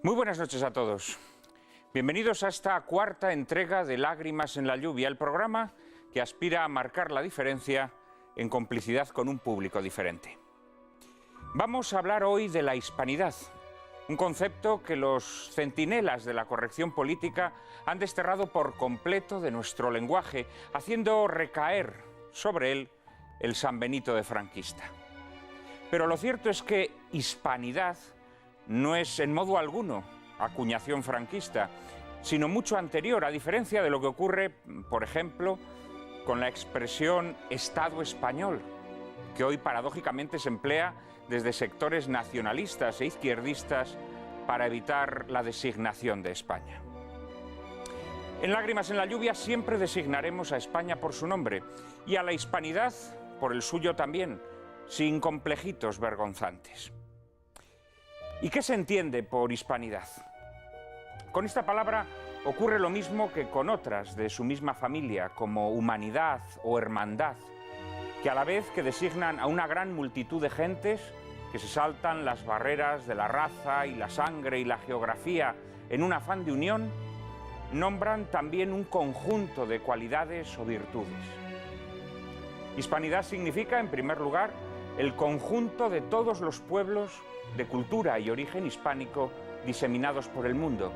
Muy buenas noches a todos. Bienvenidos a esta cuarta entrega de Lágrimas en la lluvia, el programa que aspira a marcar la diferencia en complicidad con un público diferente. Vamos a hablar hoy de la hispanidad, un concepto que los centinelas de la corrección política han desterrado por completo de nuestro lenguaje, haciendo recaer sobre él el San Benito de franquista. Pero lo cierto es que hispanidad no es en modo alguno acuñación franquista, sino mucho anterior, a diferencia de lo que ocurre, por ejemplo, con la expresión Estado español, que hoy paradójicamente se emplea desde sectores nacionalistas e izquierdistas para evitar la designación de España. En Lágrimas en la lluvia siempre designaremos a España por su nombre y a la hispanidad por el suyo también, sin complejitos vergonzantes. ¿Y qué se entiende por hispanidad? Con esta palabra ocurre lo mismo que con otras de su misma familia, como humanidad o hermandad, que a la vez que designan a una gran multitud de gentes que se saltan las barreras de la raza y la sangre y la geografía en un afán de unión, nombran también un conjunto de cualidades o virtudes. Hispanidad significa, en primer lugar, el conjunto de todos los pueblos de cultura y origen hispánico diseminados por el mundo,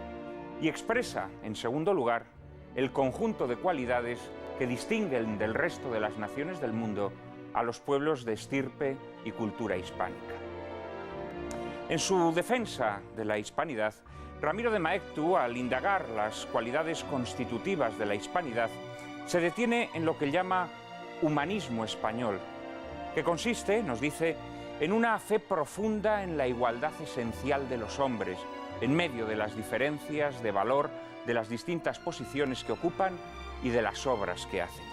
y expresa, en segundo lugar, el conjunto de cualidades que distinguen del resto de las naciones del mundo a los pueblos de estirpe y cultura hispánica. En su defensa de la hispanidad, Ramiro de Maeztu, al indagar las cualidades constitutivas de la hispanidad, se detiene en lo que llama humanismo español, que consiste, nos dice, en una fe profunda en la igualdad esencial de los hombres, en medio de las diferencias de valor de las distintas posiciones que ocupan y de las obras que hacen.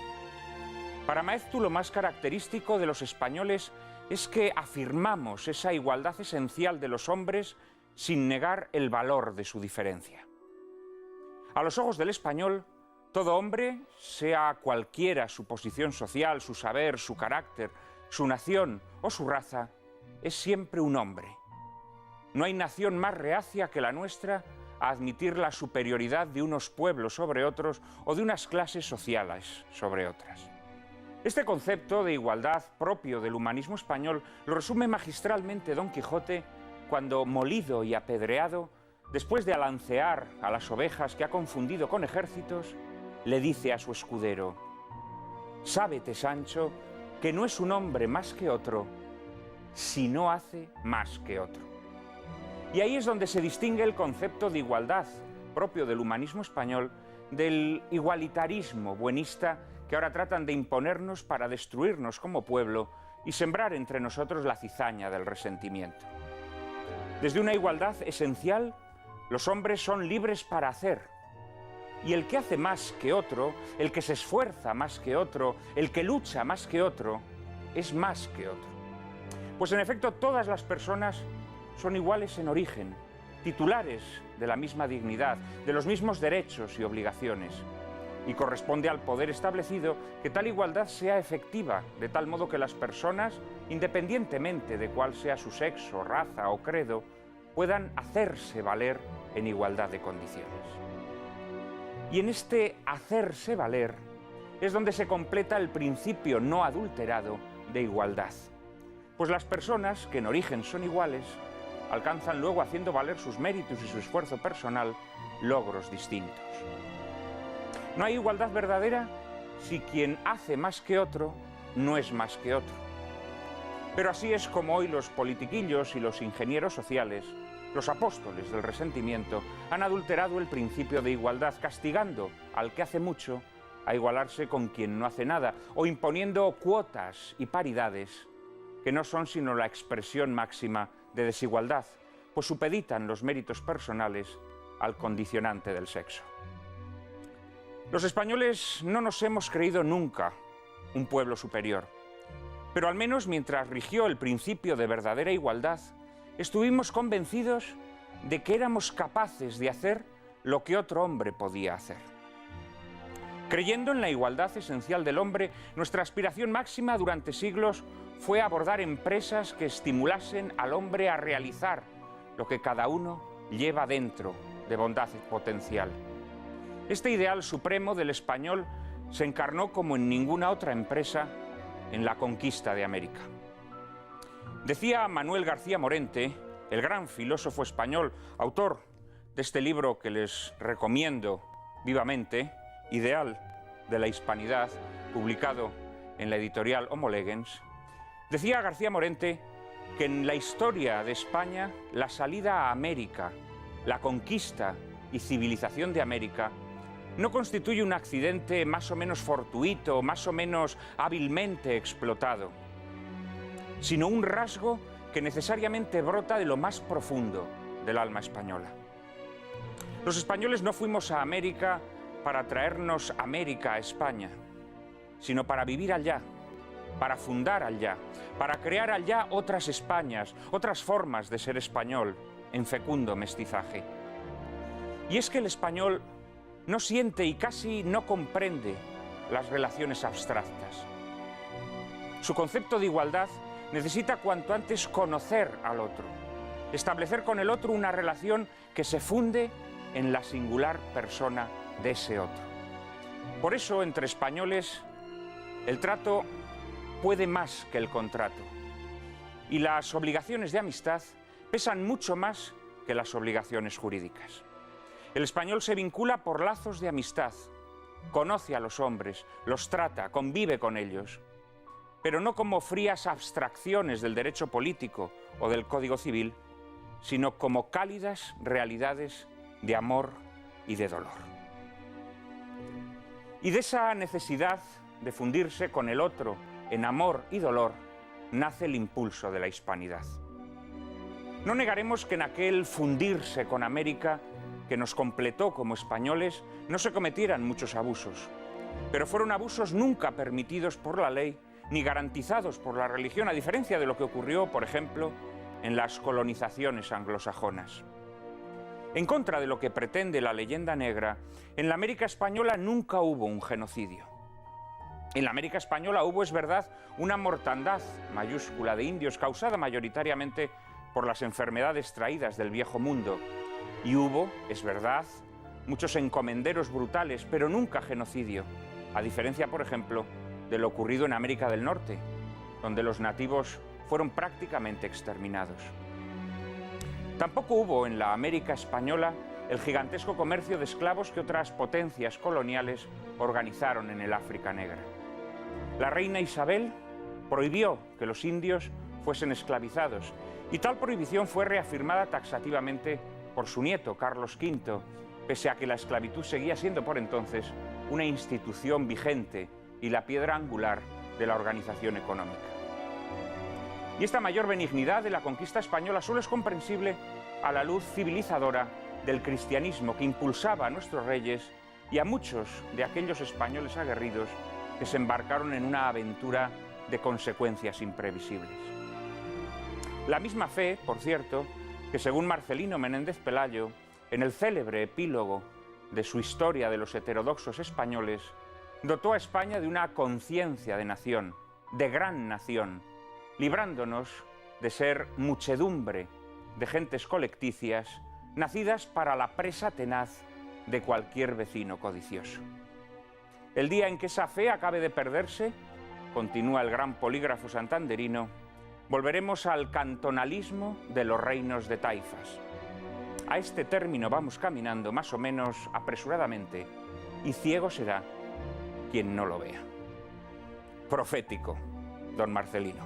Para Maeztu, lo más característico de los españoles es que afirmamos esa igualdad esencial de los hombres sin negar el valor de su diferencia. A los ojos del español, todo hombre, sea cualquiera su posición social, su saber, su carácter, su nación o su raza, es siempre un hombre. No hay nación más reacia que la nuestra a admitir la superioridad de unos pueblos sobre otros o de unas clases sociales sobre otras. Este concepto de igualdad propio del humanismo español lo resume magistralmente Don Quijote cuando, molido y apedreado, después de alancear a las ovejas que ha confundido con ejércitos, le dice a su escudero: «Sábete, Sancho, que no es un hombre más que otro, si no hace más que otro». Y ahí es donde se distingue el concepto de igualdad propio del humanismo español del igualitarismo buenista que ahora tratan de imponernos para destruirnos como pueblo y sembrar entre nosotros la cizaña del resentimiento. Desde una igualdad esencial, los hombres son libres para hacer, y el que hace más que otro, el que se esfuerza más que otro, el que lucha más que otro, es más que otro. Pues en efecto, todas las personas son iguales en origen, titulares de la misma dignidad, de los mismos derechos y obligaciones. Y corresponde al poder establecido que tal igualdad sea efectiva, de tal modo que las personas, independientemente de cuál sea su sexo, raza o credo, puedan hacerse valer en igualdad de condiciones. Y en este hacerse valer es donde se completa el principio no adulterado de igualdad. Pues las personas, que en origen son iguales, alcanzan luego, haciendo valer sus méritos y su esfuerzo personal, logros distintos. No hay igualdad verdadera si quien hace más que otro no es más que otro. Pero así es como hoy los politiquillos y los ingenieros sociales, los apóstoles del resentimiento, han adulterado el principio de igualdad, castigando al que hace mucho a igualarse con quien no hace nada, o imponiendo cuotas y paridades que no son sino la expresión máxima de desigualdad, pues supeditan los méritos personales al condicionante del sexo. Los españoles no nos hemos creído nunca un pueblo superior, pero al menos mientras rigió el principio de verdadera igualdad, estuvimos convencidos de que éramos capaces de hacer lo que otro hombre podía hacer. Creyendo en la igualdad esencial del hombre, nuestra aspiración máxima durante siglos fue abordar empresas que estimulasen al hombre a realizar lo que cada uno lleva dentro de bondad potencial. Este ideal supremo del español se encarnó como en ninguna otra empresa en la conquista de América. Decía Manuel García Morente, el gran filósofo español, autor de este libro que les recomiendo vivamente, Ideal de la Hispanidad, publicado en la editorial Homo Legens, decía García Morente que en la historia de España la salida a América, la conquista y civilización de América no constituye un accidente más o menos fortuito, más o menos hábilmente explotado, sino un rasgo que necesariamente brota de lo más profundo del alma española. Los españoles no fuimos a América para traernos América a España, sino para vivir allá, para fundar allá, para crear allá otras Españas, otras formas de ser español en fecundo mestizaje. Y es que el español no siente y casi no comprende las relaciones abstractas. Su concepto de igualdad necesita cuanto antes conocer al otro, establecer con el otro una relación que se funde en la singular persona de ese otro. Por eso, entre españoles, el trato puede más que el contrato, y las obligaciones de amistad pesan mucho más que las obligaciones jurídicas. El español se vincula por lazos de amistad, conoce a los hombres, los trata, convive con ellos, pero no como frías abstracciones del derecho político o del Código Civil, sino como cálidas realidades de amor y de dolor. Y de esa necesidad de fundirse con el otro en amor y dolor nace el impulso de la hispanidad. No negaremos que en aquel fundirse con América que nos completó como españoles no se cometieran muchos abusos, pero fueron abusos nunca permitidos por la ley ni garantizados por la religión, a diferencia de lo que ocurrió, por ejemplo, en las colonizaciones anglosajonas. En contra de lo que pretende la leyenda negra, en la América española nunca hubo un genocidio. En la América española hubo, es verdad, una mortandad mayúscula de indios causada mayoritariamente por las enfermedades traídas del Viejo Mundo. Y hubo, es verdad, muchos encomenderos brutales, pero nunca genocidio, a diferencia, por ejemplo, de lo ocurrido en América del Norte, donde los nativos fueron prácticamente exterminados. Tampoco hubo en la América española el gigantesco comercio de esclavos que otras potencias coloniales organizaron en el África Negra. La reina Isabel prohibió que los indios fuesen esclavizados, y tal prohibición fue reafirmada taxativamente por su nieto, Carlos V, pese a que la esclavitud seguía siendo por entonces una institución vigente y la piedra angular de la organización económica. Y esta mayor benignidad de la conquista española solo es comprensible a la luz civilizadora del cristianismo que impulsaba a nuestros reyes y a muchos de aquellos españoles aguerridos que se embarcaron en una aventura de consecuencias imprevisibles. La misma fe, por cierto, que según Marcelino Menéndez Pelayo, en el célebre epílogo de su Historia de los heterodoxos españoles, dotó a España de una conciencia de nación, de gran nación, librándonos de ser muchedumbre de gentes colecticias nacidas para la presa tenaz de cualquier vecino codicioso. El día en que esa fe acabe de perderse, continúa el gran polígrafo santanderino, volveremos al cantonalismo de los reinos de taifas. A este término vamos caminando más o menos apresuradamente, y ciego será quien no lo vea. Profético, don Marcelino.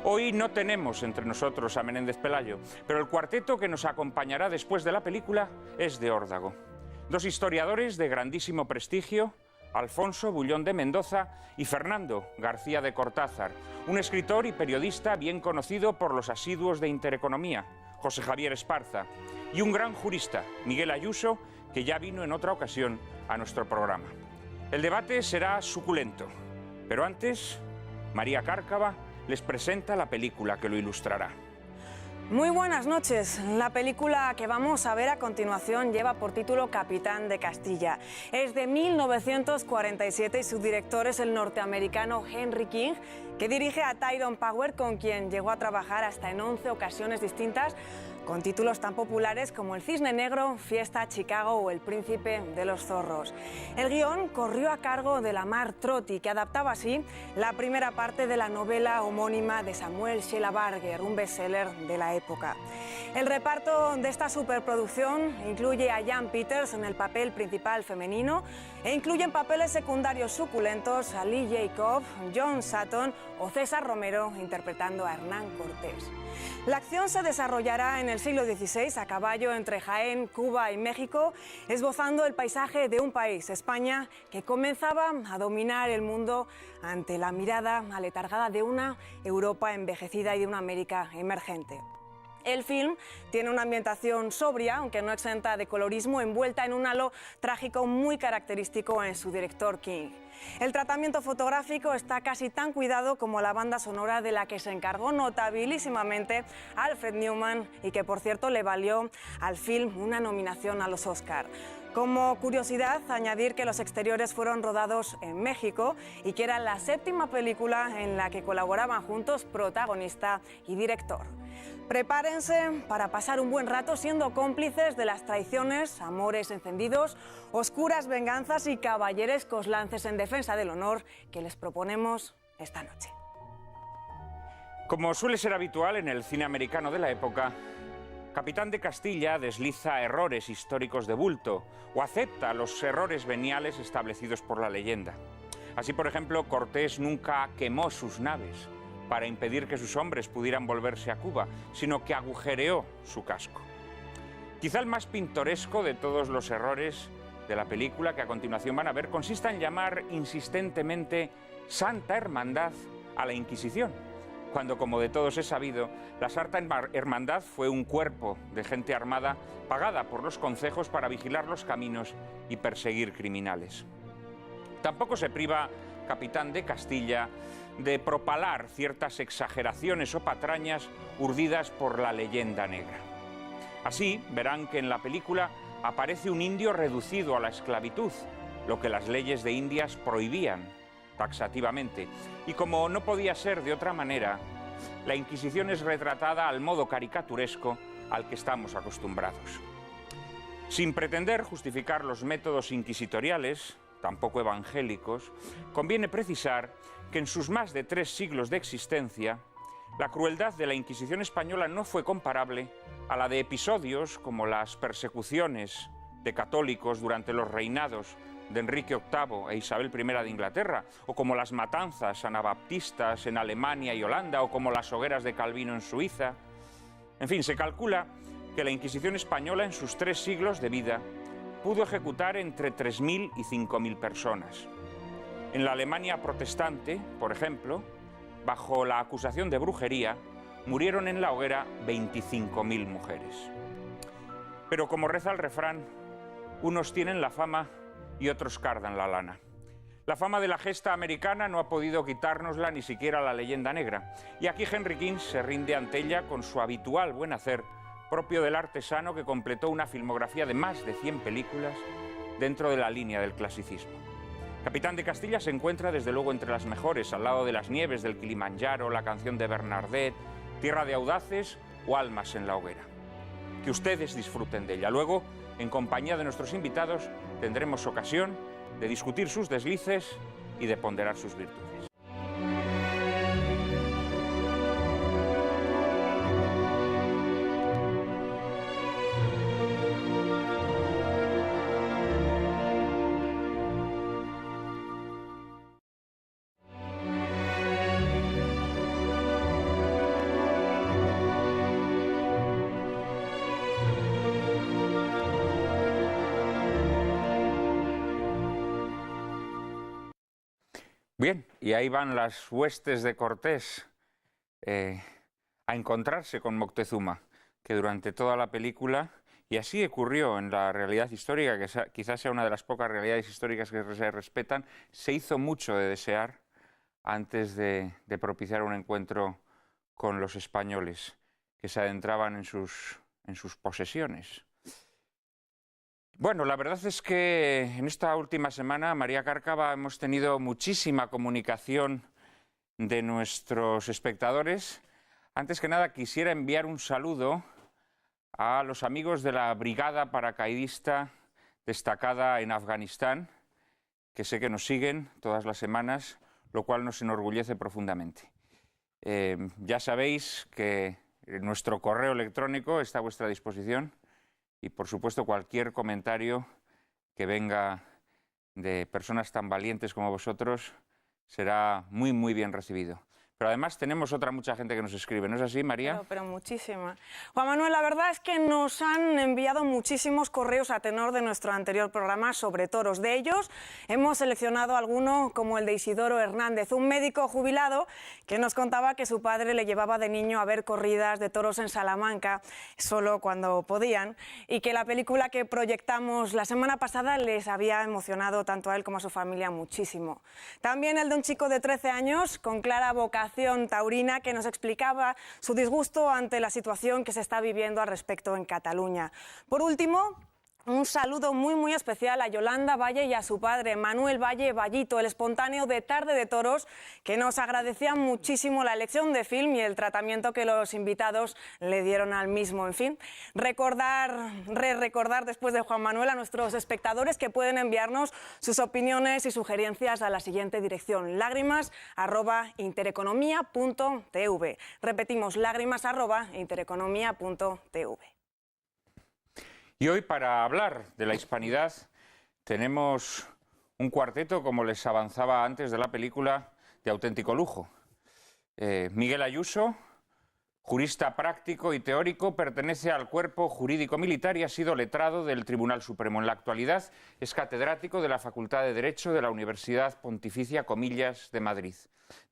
Hoy no tenemos entre nosotros a Menéndez Pelayo, pero el cuarteto que nos acompañará después de la película es de Órdago. Dos historiadores de grandísimo prestigio, Alfonso Bullón de Mendoza y Fernando García de Cortázar, un escritor y periodista bien conocido por los asiduos de Intereconomía, José Javier Esparza, y un gran jurista, Miguel Ayuso, que ya vino en otra ocasión a nuestro programa. El debate será suculento, pero antes, María Cárcava les presenta la película que lo ilustrará. Muy buenas noches. La película que vamos a ver a continuación lleva por título Capitán de Castilla. Es de 1947 y su director es el norteamericano Henry King, que dirige a Tyrone Power, con quien llegó a trabajar hasta en 11 ocasiones distintas, con títulos tan populares como El Cisne Negro, Fiesta Chicago o El Príncipe de los Zorros. El guión corrió a cargo de Lamar Trotti, que adaptaba así la primera parte de la novela homónima de Samuel Sheila Barger, un bestseller de la época. El reparto de esta superproducción incluye a Jan Peters en el papel principal femenino e incluye en papeles secundarios suculentos a Lee Jacob, John Sutton o César Romero interpretando a Hernán Cortés. La acción se desarrollará en el siglo XVI a caballo entre Jaén, Cuba y México, esbozando el paisaje de un país, España, que comenzaba a dominar el mundo ante la mirada aletargada de una Europa envejecida y de una América emergente. El film tiene una ambientación sobria, aunque no exenta de colorismo, envuelta en un halo trágico muy característico en su director King. El tratamiento fotográfico está casi tan cuidado como la banda sonora, de la que se encargó notabilísimamente Alfred Newman y que, por cierto, le valió al film una nominación a los Oscar. Como curiosidad, añadir que los exteriores fueron rodados en México y que era la séptima película en la que colaboraban juntos protagonista y director. Prepárense para pasar un buen rato siendo cómplices de las traiciones, amores encendidos, oscuras venganzas y caballerescos lances en defensa del honor que les proponemos esta noche. Como suele ser habitual en el cine americano de la época, Capitán de Castilla desliza errores históricos de bulto o acepta los errores veniales establecidos por la leyenda. Así, por ejemplo, Cortés nunca quemó sus naves para impedir que sus hombres pudieran volverse a Cuba, sino que agujereó su casco. Quizá el más pintoresco de todos los errores de la película que a continuación van a ver consiste en llamar insistentemente Santa Hermandad a la Inquisición, cuando, como de todos es sabido, la Santa Hermandad fue un cuerpo de gente armada pagada por los concejos para vigilar los caminos y perseguir criminales. Tampoco se priva Capitán de Castilla de propalar ciertas exageraciones o patrañas urdidas por la leyenda negra. Así, verán que en la película aparece un indio reducido a la esclavitud, lo que las leyes de Indias prohibían taxativamente. Y como no podía ser de otra manera, la Inquisición es retratada al modo caricaturesco al que estamos acostumbrados. Sin pretender justificar los métodos inquisitoriales, tampoco evangélicos, conviene precisar que en sus más de 3 siglos de existencia, la crueldad de la Inquisición española no fue comparable a la de episodios como las persecuciones de católicos durante los reinados de Enrique VIII e Isabel I de Inglaterra, o como las matanzas anabaptistas en Alemania y Holanda, o como las hogueras de Calvino en Suiza. En fin, se calcula que la Inquisición española en sus 3 siglos de vida pudo ejecutar entre 3.000 y 5.000 personas. En la Alemania protestante, por ejemplo, bajo la acusación de brujería, murieron en la hoguera 25.000 mujeres. Pero como reza el refrán, unos tienen la fama y otros cardan la lana. La fama de la gesta americana no ha podido quitárnosla ni siquiera la leyenda negra. Y aquí Henry King se rinde ante ella con su habitual buen hacer, propio del artesano que completó una filmografía de más de 100 películas dentro de la línea del clasicismo. Capitán de Castilla se encuentra desde luego entre las mejores, al lado de Las nieves del Kilimanjaro, La canción de Bernadette, Tierra de audaces o Almas en la hoguera. Que ustedes disfruten de ella. Luego, en compañía de nuestros invitados, tendremos ocasión de discutir sus deslices y de ponderar sus virtudes. Bien, y ahí van las huestes de Cortés a encontrarse con Moctezuma, que durante toda la película, y así ocurrió en la realidad histórica, que quizás sea una de las pocas realidades históricas que se respetan, se hizo mucho de desear antes de propiciar un encuentro con los españoles, que se adentraban en sus posesiones. Bueno, la verdad es que en esta última semana, María Cárcava, hemos tenido muchísima comunicación de nuestros espectadores. Antes que nada, quisiera enviar un saludo a los amigos de la Brigada Paracaidista destacada en Afganistán, que sé que nos siguen todas las semanas, lo cual nos enorgullece profundamente. Ya sabéis que nuestro correo electrónico está a vuestra disposición y, por supuesto, cualquier comentario que venga de personas tan valientes como vosotros será muy, muy bien recibido. Pero además tenemos mucha gente que nos escribe, ¿no es así, María? Pero muchísima. Juan Manuel, la verdad es que nos han enviado muchísimos correos a tenor de nuestro anterior programa sobre toros. De ellos hemos seleccionado alguno como el de Isidoro Hernández, un médico jubilado que nos contaba que su padre le llevaba de niño a ver corridas de toros en Salamanca, solo cuando podían, y que la película que proyectamos la semana pasada les había emocionado tanto a él como a su familia muchísimo. También el de un chico de 13 años con clara vocación taurina que nos explicaba su disgusto ante la situación que se está viviendo al respecto en Cataluña. Por último, un saludo muy especial a Yolanda Valle y a su padre, Manuel Valle Vallito, el espontáneo de Tarde de Toros, que nos agradecía muchísimo la elección de film y el tratamiento que los invitados le dieron al mismo. En fin, recordar después de Juan Manuel a nuestros espectadores que pueden enviarnos sus opiniones y sugerencias a la siguiente dirección: lágrimas@intereconomia.tv. Repetimos, lágrimas@intereconomia.tv. Y hoy, para hablar de la hispanidad, tenemos un cuarteto, como les avanzaba antes de la película, de auténtico lujo. Miguel Ayuso, jurista práctico y teórico, pertenece al cuerpo jurídico militar y ha sido letrado del Tribunal Supremo. En la actualidad es catedrático de la Facultad de Derecho de la Universidad Pontificia Comillas de Madrid.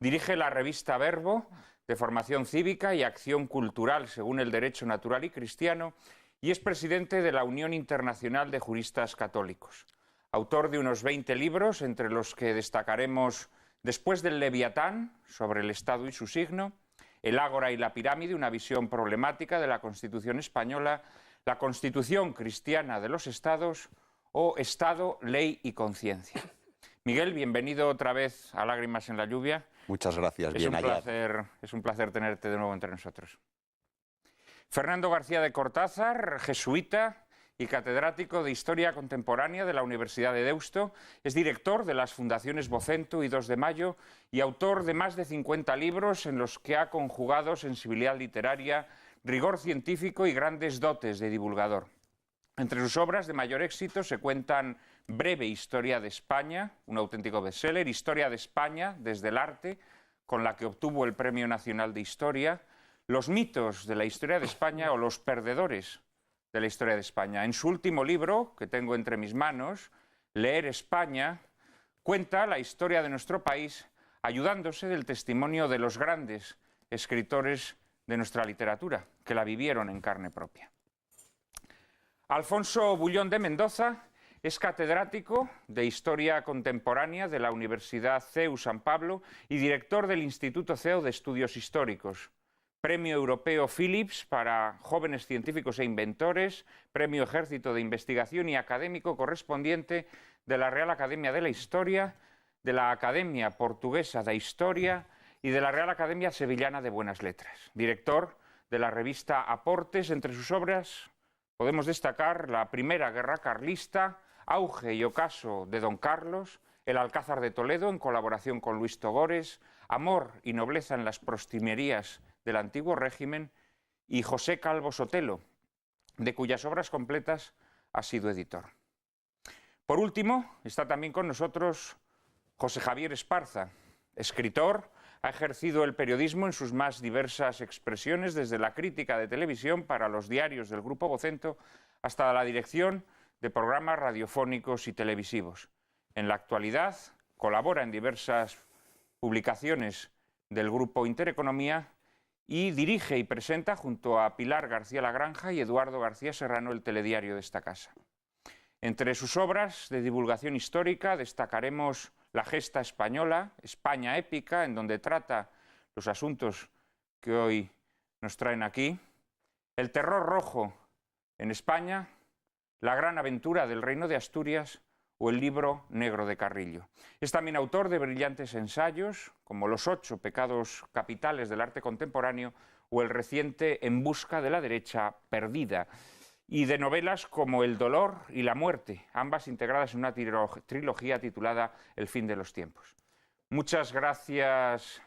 Dirige la revista Verbo, de formación cívica y acción cultural según el derecho natural y cristiano, y es presidente de la Unión Internacional de Juristas Católicos. Autor de unos 20 libros, entre los que destacaremos Después del Leviatán, sobre el Estado y su signo, El Ágora y la Pirámide, una visión problemática de la Constitución española, la Constitución cristiana de los Estados o Estado, Ley y Conciencia. Miguel, bienvenido otra vez a Lágrimas en la Lluvia. Muchas gracias, Es un placer tenerte de nuevo entre nosotros. Fernando García de Cortázar, jesuita y catedrático de Historia Contemporánea de la Universidad de Deusto, es director de las fundaciones Vocento y 2 de Mayo y autor de más de 50 libros en los que ha conjugado sensibilidad literaria, rigor científico y grandes dotes de divulgador. Entre sus obras de mayor éxito se cuentan Breve Historia de España, un auténtico bestseller, Historia de España desde el arte, con la que obtuvo el Premio Nacional de Historia, Los mitos de la historia de España o Los perdedores de la historia de España. En su último libro, que tengo entre mis manos, Leer España, cuenta la historia de nuestro país ayudándose del testimonio de los grandes escritores de nuestra literatura, que la vivieron en carne propia. Alfonso Bullón de Mendoza es catedrático de Historia Contemporánea de la Universidad CEU San Pablo y director del Instituto CEU de Estudios Históricos. Premio Europeo Philips para jóvenes científicos e inventores, Premio Ejército de Investigación y académico correspondiente de la Real Academia de la Historia, de la Academia Portuguesa de Historia y de la Real Academia Sevillana de Buenas Letras. Director de la revista Aportes. Entre sus obras podemos destacar La Primera Guerra Carlista, Auge y Ocaso de Don Carlos, El Alcázar de Toledo en colaboración con Luis Togores, Amor y Nobleza en las Postrimerías del Antiguo Régimen y José Calvo Sotelo, de cuyas obras completas ha sido editor. Por último, está también con nosotros José Javier Esparza, escritor, ha ejercido el periodismo en sus más diversas expresiones, desde la crítica de televisión para los diarios del Grupo Vocento hasta la dirección de programas radiofónicos y televisivos. En la actualidad colabora en diversas publicaciones del Grupo Intereconomía y dirige y presenta junto a Pilar García Lagranja y Eduardo García Serrano el telediario de esta casa. Entre sus obras de divulgación histórica destacaremos La Gesta Española, España Épica, en donde trata los asuntos que hoy nos traen aquí, El Terror Rojo en España, La Gran Aventura del Reino de Asturias o El Libro Negro de Carrillo. Es también autor de brillantes ensayos como Los 8 pecados capitales del arte contemporáneo o el reciente En busca de la derecha perdida, y de novelas como El dolor y la muerte, ambas integradas en una trilogía titulada El fin de los tiempos. Muchas gracias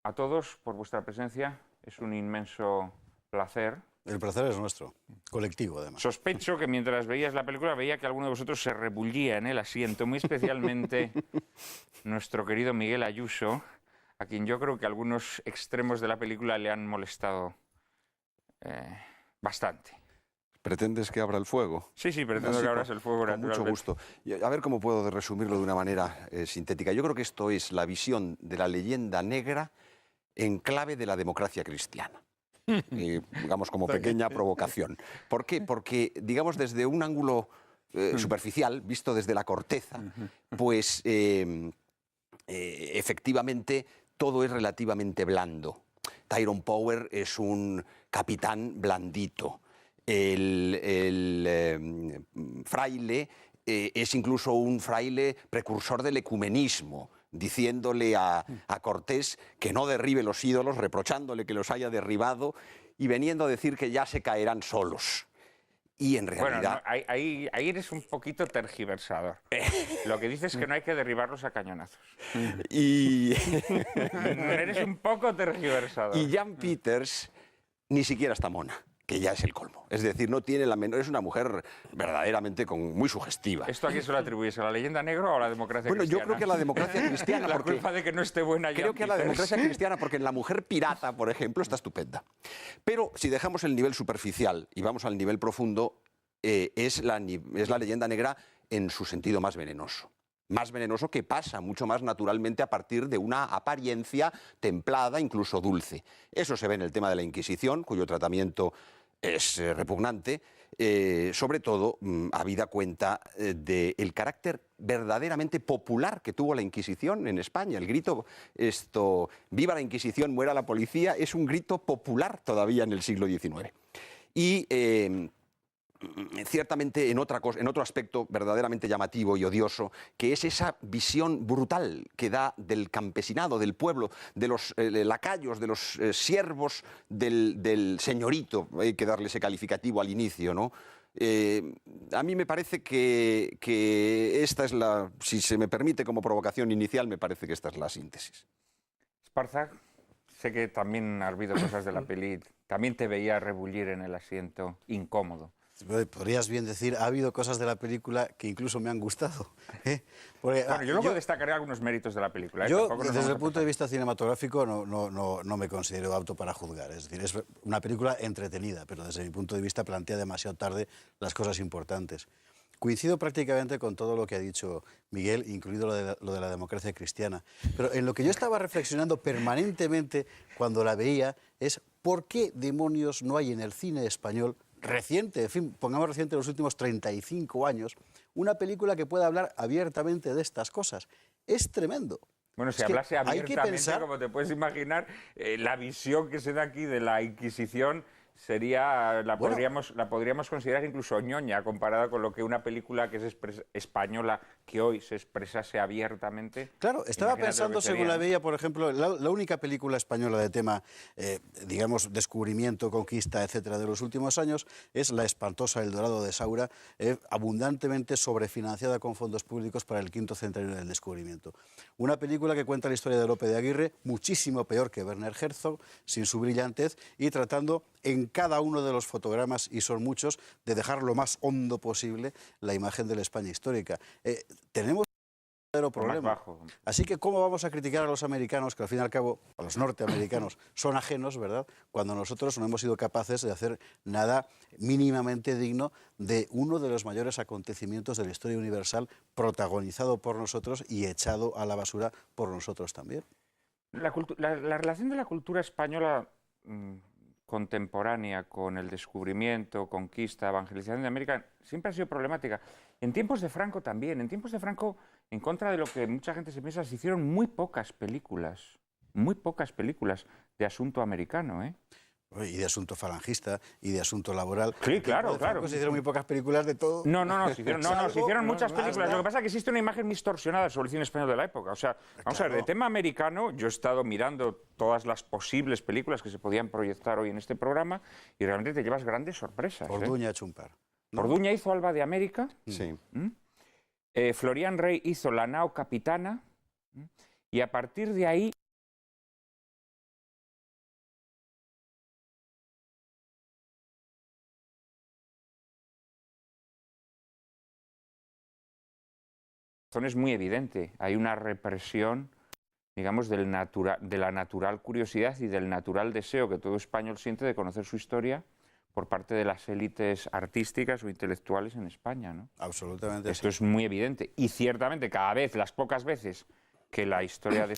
a todos por vuestra presencia, es un inmenso placer. El placer es nuestro, colectivo además. Sospecho que mientras veías la película veía que alguno de vosotros se rebullía en el asiento, muy especialmente nuestro querido Miguel Ayuso, a quien yo creo que algunos extremos de la película le han molestado bastante. ¿Pretendes que abra el fuego? Sí, pretendo que abras el fuego. Con mucho gusto. Y a ver cómo puedo resumirlo de una manera sintética. Yo creo que esto es la visión de la leyenda negra en clave de la democracia cristiana. Digamos, como pequeña provocación. ¿Por qué? Porque, digamos, desde un ángulo superficial, visto desde la corteza, pues efectivamente todo es relativamente blando. Tyrone Power es un capitán blandito. El fraile es incluso un fraile precursor del ecumenismo, diciéndole a Cortés que no derribe los ídolos, reprochándole que los haya derribado y veniendo a decir que ya se caerán solos. Y en realidad... Bueno, no, ahí eres un poquito tergiversador. Lo que dices es que no hay que derribarlos a cañonazos. Y... Eres un poco tergiversador. Y Jan Peters ni siquiera está mona, que ya es el colmo. Es decir, no tiene la menor... Es una mujer verdaderamente muy sugestiva. ¿Esto a quién se lo atribuyes? ¿A la leyenda negra o a la democracia cristiana? Bueno, yo creo que a la democracia cristiana... La culpa de que no esté buena Creo que a la democracia cristiana, porque en La mujer pirata, por ejemplo, está estupenda. Pero si dejamos el nivel superficial y vamos al nivel profundo, es la leyenda negra en su sentido más venenoso. Más venenoso, que pasa mucho más naturalmente a partir de una apariencia templada, incluso dulce. Eso se ve en el tema de la Inquisición, cuyo tratamiento es repugnante, sobre todo habida cuenta del carácter verdaderamente popular que tuvo la Inquisición en España. El grito, viva la Inquisición, muera la policía, es un grito popular todavía en el siglo XIX. Y ciertamente en otro aspecto verdaderamente llamativo y odioso, que es esa visión brutal que da del campesinado, del pueblo, de los lacayos, de los siervos del señorito, hay que darle ese calificativo al inicio, ¿no? A mí me parece que esta es si se me permite como provocación inicial, me parece que esta es la síntesis. Esparza, sé que también has visto cosas de la peli, también te veía rebullir en el asiento, incómodo. Podrías bien decir, ha habido cosas de la película que incluso me han gustado. Porque, bueno, yo luego destacaré algunos méritos de la película. Yo, desde el punto de vista cinematográfico, no me considero apto para juzgar. Es decir, es una película entretenida, pero desde mi punto de vista plantea demasiado tarde las cosas importantes. Coincido prácticamente con todo lo que ha dicho Miguel, incluido lo de la democracia cristiana. Pero en lo que yo estaba reflexionando permanentemente cuando la veía es ¿por qué demonios no hay en el cine español reciente, en fin, pongamos reciente, los últimos 35 años, una película que pueda hablar abiertamente de estas cosas? Es tremendo. Bueno, si hablase abiertamente, como te puedes imaginar, la visión que se da aquí de la Inquisición sería, la podríamos considerar incluso ñoña comparada con lo que una película que es española que hoy se expresase abiertamente. Claro, estaba pensando, según la veía, por ejemplo, la única película española de tema, digamos, descubrimiento, conquista, etcétera, de los últimos años, es la espantosa El Dorado de Saura, abundantemente sobrefinanciada con fondos públicos para el quinto centenario del descubrimiento. Una película que cuenta la historia de Lope de Aguirre, muchísimo peor que Werner Herzog, sin su brillantez, y tratando en cada uno de los fotogramas, y son muchos, de dejar lo más hondo posible la imagen de la España histórica. Tenemos un verdadero problema. Así que, ¿cómo vamos a criticar a los americanos, que al fin y al cabo, a los norteamericanos, son ajenos, ¿verdad?, cuando nosotros no hemos sido capaces de hacer nada mínimamente digno de uno de los mayores acontecimientos de la historia universal, protagonizado por nosotros y echado a la basura por nosotros también? La relación de la cultura española contemporánea con el descubrimiento, conquista, evangelización de América, siempre ha sido problemática. En tiempos de Franco también. En tiempos de Franco, en contra de lo que mucha gente se piensa, se hicieron muy pocas películas de asunto americano, ¿eh? Y de asunto falangista, y de asunto laboral. Sí, claro, claro. Se hicieron muy pocas películas de todo. No, se hicieron muchas películas. Lo que pasa es que existe una imagen distorsionada sobre el cine español de la época. O sea, vamos a ver, de tema americano, yo he estado mirando todas las posibles películas que se podían proyectar hoy en este programa y realmente te llevas grandes sorpresas. Orduña Chumpar. Orduña hizo Alba de América. Sí. Florian Rey hizo La nao capitana. Y a partir de ahí... es muy evidente. Hay una represión, digamos, de la natural curiosidad y del natural deseo que todo español siente de conocer su historia por parte de las élites artísticas o intelectuales en España, ¿no? Absolutamente. Esto es muy evidente. Y ciertamente, cada vez, las pocas veces que la historia de...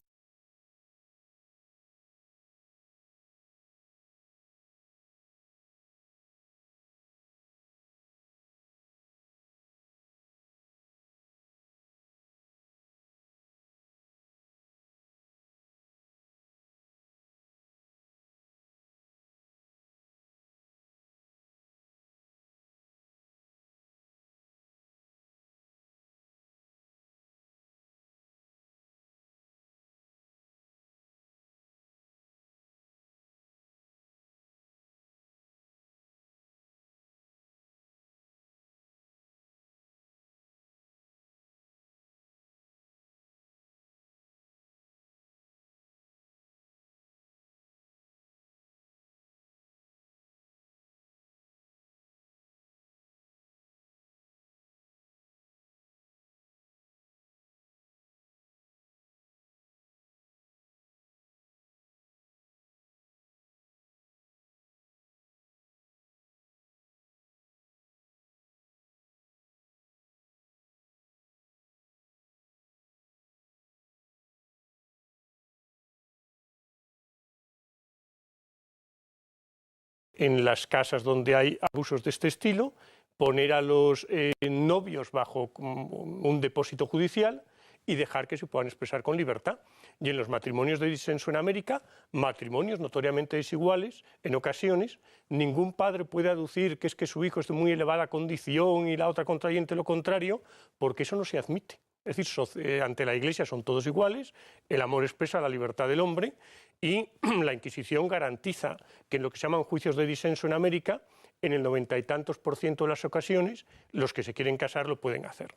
En las casas donde hay abusos de este estilo, poner a los novios bajo un depósito judicial y dejar que se puedan expresar con libertad. Y en los matrimonios de disenso en América, matrimonios notoriamente desiguales, en ocasiones, ningún padre puede aducir que es que su hijo es de muy elevada condición y la otra contrayente lo contrario, porque eso no se admite. Es decir, ante la Iglesia son todos iguales, el amor expresa la libertad del hombre y la Inquisición garantiza que en lo que se llaman juicios de disenso en América, en el 90 y tantos % de las ocasiones, los que se quieren casar lo pueden hacer.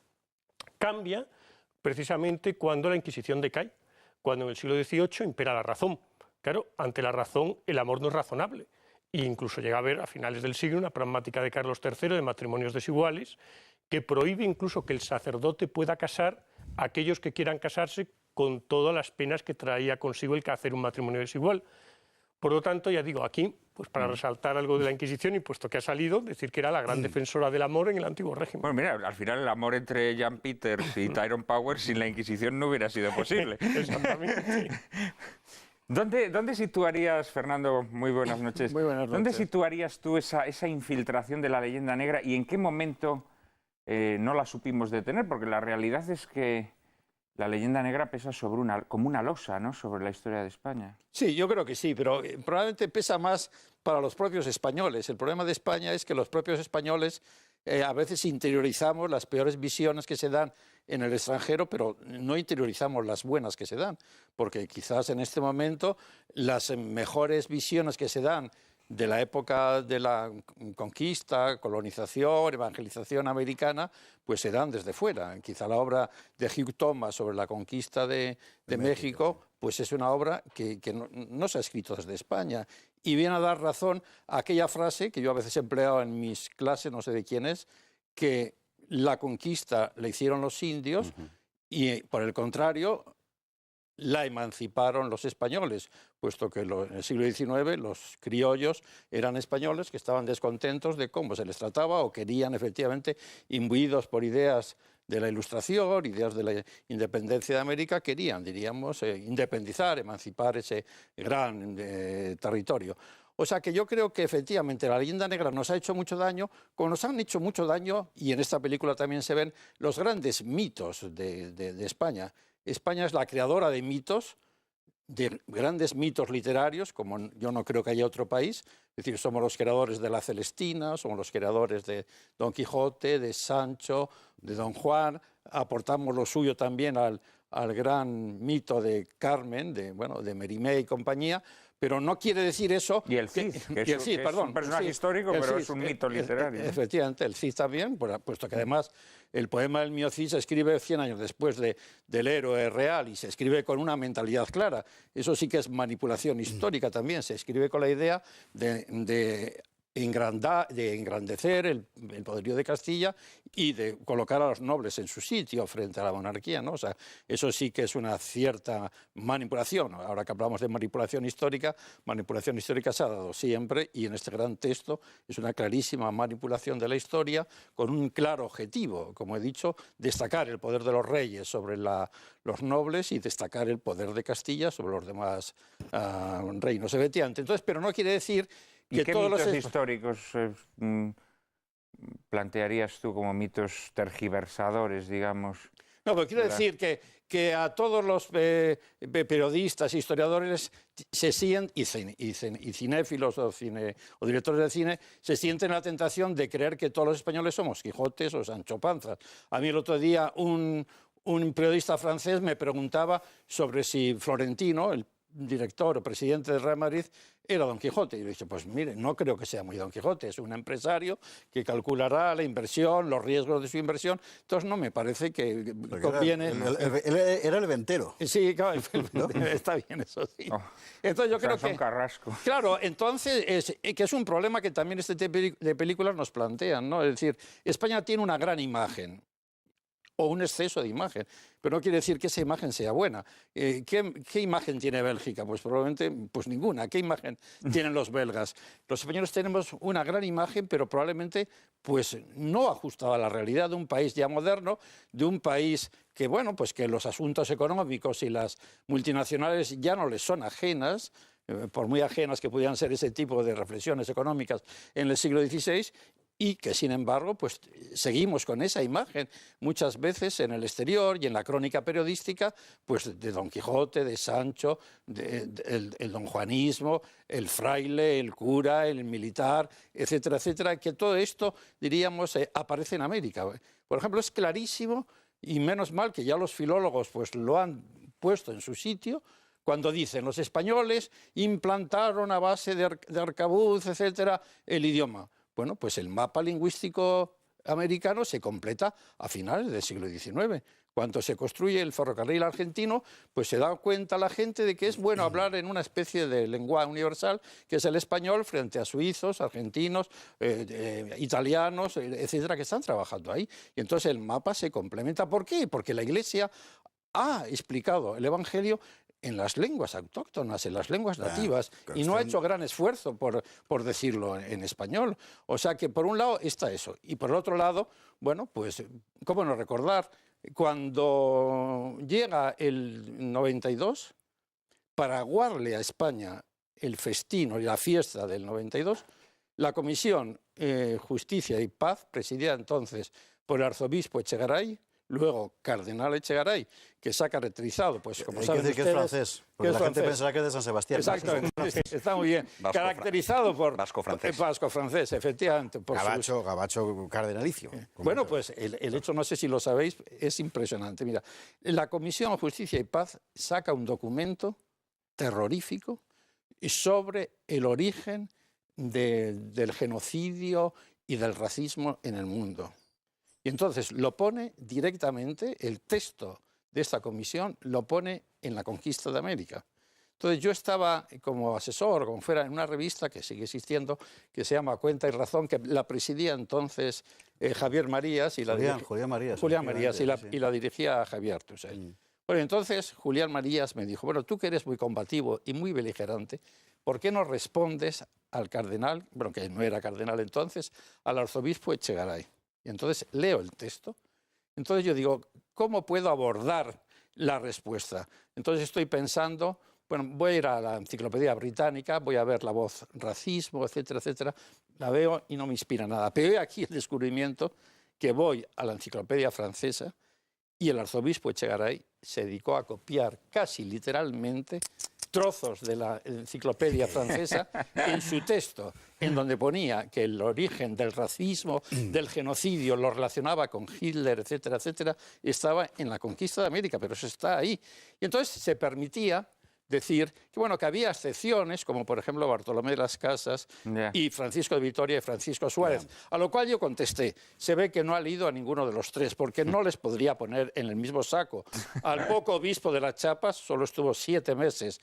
Cambia precisamente cuando la Inquisición decae, cuando en el siglo XVIII impera la razón. Claro, ante la razón el amor no es razonable. E incluso llega a haber a finales del siglo una pragmática de Carlos III de matrimonios desiguales que prohíbe incluso que el sacerdote pueda casar a aquellos que quieran casarse con todas las penas que traía consigo el que hacer un matrimonio desigual. Por lo tanto, ya digo, aquí, pues para resaltar algo de la Inquisición, y puesto que ha salido, decir que era la gran defensora del amor en el antiguo régimen. Bueno, mira, al final el amor entre Jan Peters y Tyrone Power sin la Inquisición no hubiera sido posible. Exactamente, sí. ¿Dónde situarías, Fernando, muy buenas noches, Muy buenas noches. ¿Dónde situarías tú esa infiltración de la leyenda negra y en qué momento no la supimos detener? Porque la realidad es que la leyenda negra pesa como una losa, ¿no?, sobre la historia de España. Sí, yo creo que sí, pero probablemente pesa más para los propios españoles. El problema de España es que los propios españoles a veces interiorizamos las peores visiones que se dan en el extranjero, pero no interiorizamos las buenas que se dan, porque quizás en este momento las mejores visiones que se dan de la época de la conquista, colonización, evangelización americana, pues se dan desde fuera. Quizá la obra de Hugh Thomas sobre la conquista de México, pues es una obra que no se ha escrito desde España. Y viene a dar razón a aquella frase que yo a veces he empleado en mis clases, no sé de quién es, que la conquista la hicieron los indios y, por el contrario, la emanciparon los españoles, puesto que en el siglo XIX los criollos eran españoles que estaban descontentos de cómo se les trataba o querían efectivamente, imbuidos por ideas de la Ilustración, ideas de la independencia de América, querían, diríamos, independizar, emancipar ese gran territorio. O sea que yo creo que efectivamente la leyenda negra nos ha hecho mucho daño, como nos han hecho mucho daño, y en esta película también se ven los grandes mitos de España. España es la creadora de mitos, de grandes mitos literarios, como yo no creo que haya otro país. Es decir, somos los creadores de la Celestina, somos los creadores de Don Quijote, de Sancho, de Don Juan. Aportamos lo suyo también al gran mito de Carmen, de Mérimée y compañía. Pero no quiere decir eso... Y el Cid, que es un personaje histórico, pero es un mito literario. Efectivamente, el Cid también, puesto que además el poema del mío Cid se escribe 100 años después del héroe real y se escribe con una mentalidad clara. Eso sí que es manipulación histórica también. Se escribe con la idea de engrandecer el poderío de Castilla y de colocar a los nobles en su sitio frente a la monarquía, ¿no? O sea, eso sí que es una cierta manipulación. Ahora que hablamos de manipulación histórica se ha dado siempre, y en este gran texto es una clarísima manipulación de la historia con un claro objetivo, como he dicho, destacar el poder de los reyes sobre los nobles y destacar el poder de Castilla sobre los demás reinos. Efectivamente. Entonces, pero no quiere decir ¿Y qué mitos históricos plantearías tú como mitos tergiversadores, digamos? No, pero quiero decir que a todos los periodistas, historiadores, se sienten, y cinéfilos o directores de cine, se sienten la tentación de creer que todos los españoles somos Quijotes o Sancho Panza. A mí el otro día un periodista francés me preguntaba sobre si Florentino, el director o presidente del Real Madrid, era Don Quijote. Y le dije, pues mire, no creo que sea muy Don Quijote, es un empresario que calculará la inversión, los riesgos de su inversión. Entonces no me parece que conviene... Era el ventero. Sí, claro, ¿no? Está bien, eso sí. Oh, entonces yo creo que... Carrasco. Claro, entonces que es un problema que también este tipo de películas nos plantean, ¿no? Es decir, España tiene una gran imagen, o un exceso de imagen, pero no quiere decir que esa imagen sea buena. ¿Qué imagen tiene Bélgica? Pues probablemente pues ninguna. ¿Qué imagen tienen los belgas? Los españoles tenemos una gran imagen, pero probablemente pues no ajustada a la realidad de un país ya moderno, de un país que, bueno, pues que los asuntos económicos y las multinacionales ya no les son ajenas, por muy ajenas que pudieran ser ese tipo de reflexiones económicas en el siglo XVI, y que, sin embargo, pues seguimos con esa imagen muchas veces en el exterior y en la crónica periodística, pues de Don Quijote, de Sancho, el donjuanismo, el fraile, el cura, el militar, etcétera, etcétera, que todo esto, diríamos, aparece en América. Por ejemplo, es clarísimo, y menos mal que ya los filólogos pues lo han puesto en su sitio, cuando dicen los españoles implantaron a base de arcabuz, etcétera, el idioma. Bueno, pues el mapa lingüístico americano se completa a finales del siglo XIX. Cuando se construye el ferrocarril argentino, pues se da cuenta la gente de que es bueno hablar en una especie de lengua universal, que es el español, frente a suizos, argentinos, italianos, etcétera, que están trabajando ahí. Y entonces el mapa se complementa. ¿Por qué? Porque la Iglesia ha explicado el Evangelio en las lenguas autóctonas, en las lenguas nativas, y no ha hecho gran esfuerzo por decirlo en español. O sea que por un lado está eso, y por el otro lado, bueno, pues cómo no recordar, cuando llega el 92, para aguarle a España el festín y la fiesta del 92, la Comisión Justicia y Paz, presidida entonces por el arzobispo Echegaray, luego Cardenal Echegaray, que se ha caracterizado, pues como saben ustedes... que es francés, porque la gente pensará que es de San Sebastián. Exactamente, está muy bien. Caracterizado por... Vasco-francés. Vasco-francés, efectivamente. Gabacho cardenalicio. Bueno, pues el hecho, no sé si lo sabéis, es impresionante. Mira, la Comisión Justicia y Paz saca un documento terrorífico sobre el origen del genocidio y del racismo en el mundo. Y entonces lo pone directamente, el texto de esta comisión lo pone en la conquista de América. Entonces yo estaba como asesor, como fuera, en una revista que sigue existiendo, que se llama Cuenta y Razón, que la presidía entonces Javier Marías. Y Julián Marías. Julián Marías, y la dirigía Javier Tusell. Bueno, entonces Julián Marías me dijo, bueno, tú que eres muy combativo y muy beligerante, ¿por qué no respondes al cardenal, bueno, que no era cardenal entonces, al arzobispo Echegaray? Y entonces leo el texto. Entonces yo digo, ¿cómo puedo abordar la respuesta? Entonces estoy pensando, bueno, voy a ir a la Enciclopedia Británica, voy a ver la voz racismo, etcétera, etcétera. La veo y no me inspira nada. Pero he aquí el descubrimiento que voy a la Enciclopedia Francesa y el arzobispo Echegaray se dedicó a copiar casi literalmente trozos de la enciclopedia francesa en su texto, en donde ponía que el origen del racismo, del genocidio, lo relacionaba con Hitler, etcétera, etcétera, estaba en la conquista de América, pero eso está ahí. Y entonces se permitía decir que, bueno, que había excepciones, como por ejemplo Bartolomé de las Casas y Francisco de Vitoria y Francisco Suárez, a lo cual yo contesté, se ve que no ha leído a ninguno de los tres, porque no les podría poner en el mismo saco. Al poco obispo de las Chiapas solo estuvo 7 meses,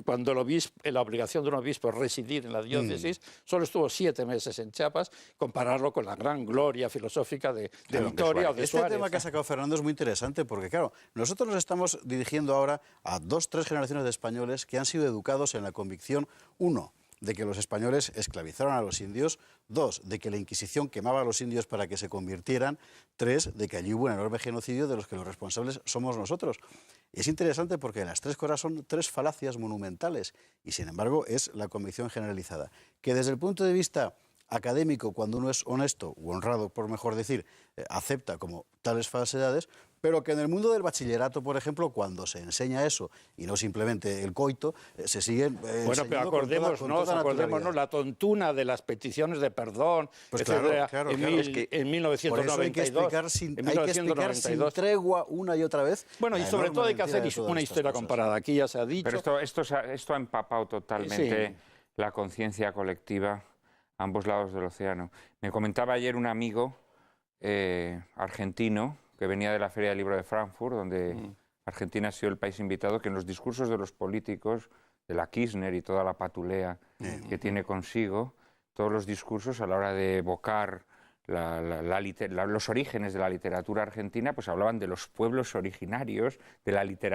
cuando la obligación de un obispo es residir en la diócesis, solo estuvo 7 meses en Chiapas, compararlo con la gran gloria filosófica de Vitoria o de Suárez. Este tema que ha sacado Fernando es muy interesante, porque claro, nosotros nos estamos dirigiendo ahora a 2 o 3 generaciones de españoles que han sido educados en la convicción, 1, de que los españoles esclavizaron a los indios, 2, de que la Inquisición quemaba a los indios para que se convirtieran, 3, de que allí hubo un enorme genocidio de los que los responsables somos nosotros. Y es interesante porque las 3 cosas son 3 falacias monumentales y, sin embargo, es la convicción generalizada. Que desde el punto de vista académico, cuando uno es honesto u honrado, por mejor decir, acepta como tales falsedades, pero que en el mundo del bachillerato, por ejemplo, cuando se enseña eso y no simplemente el coito, se siguen bueno, pero acordémonos la tontuna de las peticiones de perdón, pues etcétera, claro, en 1992. Por eso hay que explicar sin tregua una y otra vez. Bueno, y sobre todo hay que hacer una historia comparada. Aquí ya se ha dicho. Pero esto ha empapado totalmente la conciencia colectiva a ambos lados del océano. Me comentaba ayer un amigo argentino que venía de la Feria del Libro de Frankfurt, donde Argentina ha sido el país invitado, que en los discursos de los políticos, de la Kirchner y toda la patulea que tiene consigo, todos los discursos a la hora de evocar los orígenes de la literatura argentina, pues hablaban de los pueblos originarios, de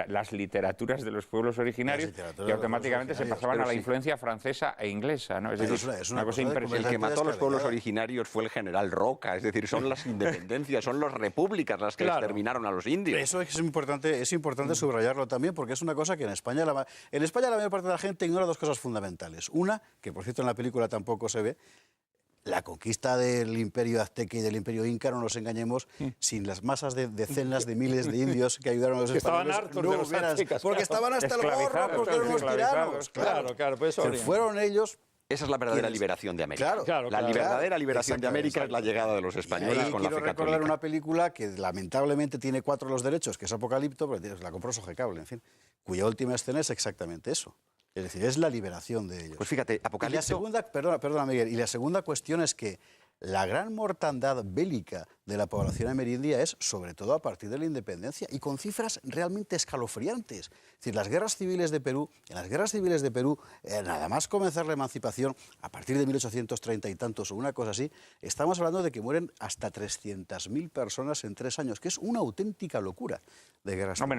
las literaturas de los pueblos originarios, y automáticamente se pasaban a la influencia francesa e inglesa, ¿no? Es decir, es una cosa impresionante. El que mató a los pueblos originarios fue el general Roca, es decir, son las independencias, son las repúblicas las que exterminaron a los indios. Eso es importante subrayarlo también, porque es una cosa que en España la mayor parte de la gente ignora 2 cosas fundamentales. Una, que por cierto en la película tampoco se ve, la conquista del imperio azteca y del imperio inca, no nos engañemos, sin las masas de decenas de miles de indios que ayudaron a los españoles, estaban hartos de los aztecas, porque estaban hasta el gorro, porque eran unos tiranos. Claro, pues eso fueron ellos. Esa es la verdadera liberación de América. La verdadera liberación de América es la llegada de los españoles con la fe católica. Quiero recordar una película que lamentablemente tiene 4 los derechos, que es Apocalipto, pero la compró Sogecable, en fin, cuya última escena es exactamente eso. Es decir, es la liberación de ellos. Pues fíjate, Apocalipto... Y la segunda, perdona Miguel, y la segunda cuestión es que la gran mortandad bélica de la población amerindia es sobre todo a partir de la independencia y con cifras realmente escalofriantes. Es decir, en las guerras civiles de Perú, nada más comenzar la emancipación, a partir de 1830 y tantos o una cosa así, estamos hablando de que mueren hasta 300.000 personas en 3 años, que es una auténtica locura de guerras civiles.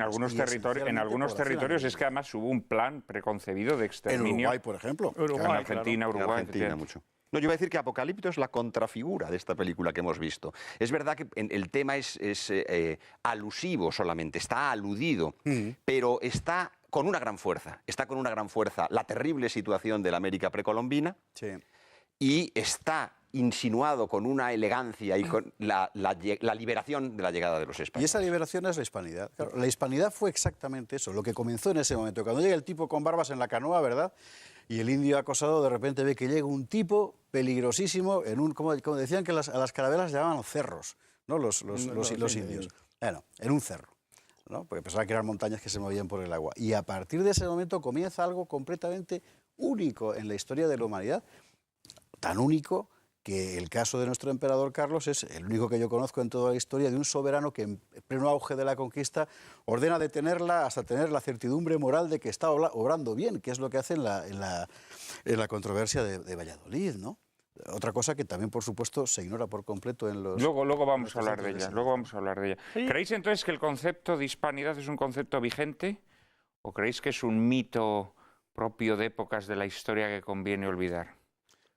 En algunos territorios es que además hubo un plan preconcebido de exterminio. En Uruguay, por ejemplo. En Argentina, Uruguay. Mucho. No, yo voy a decir que Apocalipto es la contrafigura de esta película que hemos visto. Es verdad que el tema es alusivo solamente, está aludido, pero está con una gran fuerza. Está con una gran fuerza la terrible situación de la América precolombina y está insinuado con una elegancia y con la liberación de la llegada de los españoles. Y esa liberación es la hispanidad. Claro, la hispanidad fue exactamente eso, lo que comenzó en ese momento. Cuando llega el tipo con barbas en la canoa, ¿verdad?, y el indio acosado de repente ve que llega un tipo peligrosísimo, como decían que a las carabelas llamaban cerros, ¿no? los indios. Bueno, en un cerro, ¿no? Porque pensaban que eran montañas que se movían por el agua. Y a partir de ese momento comienza algo completamente único en la historia de la humanidad, tan único que el caso de nuestro emperador Carlos es el único que yo conozco en toda la historia de un soberano que en pleno auge de la conquista ordena detenerla hasta tener la certidumbre moral de que está obrando bien, que es lo que hace en la controversia de Valladolid, ¿no? Otra cosa que también, por supuesto, se ignora por completo en los... Luego vamos a hablar de ella, ¿Creéis entonces que el concepto de hispanidad es un concepto vigente o creéis que es un mito propio de épocas de la historia que conviene olvidar?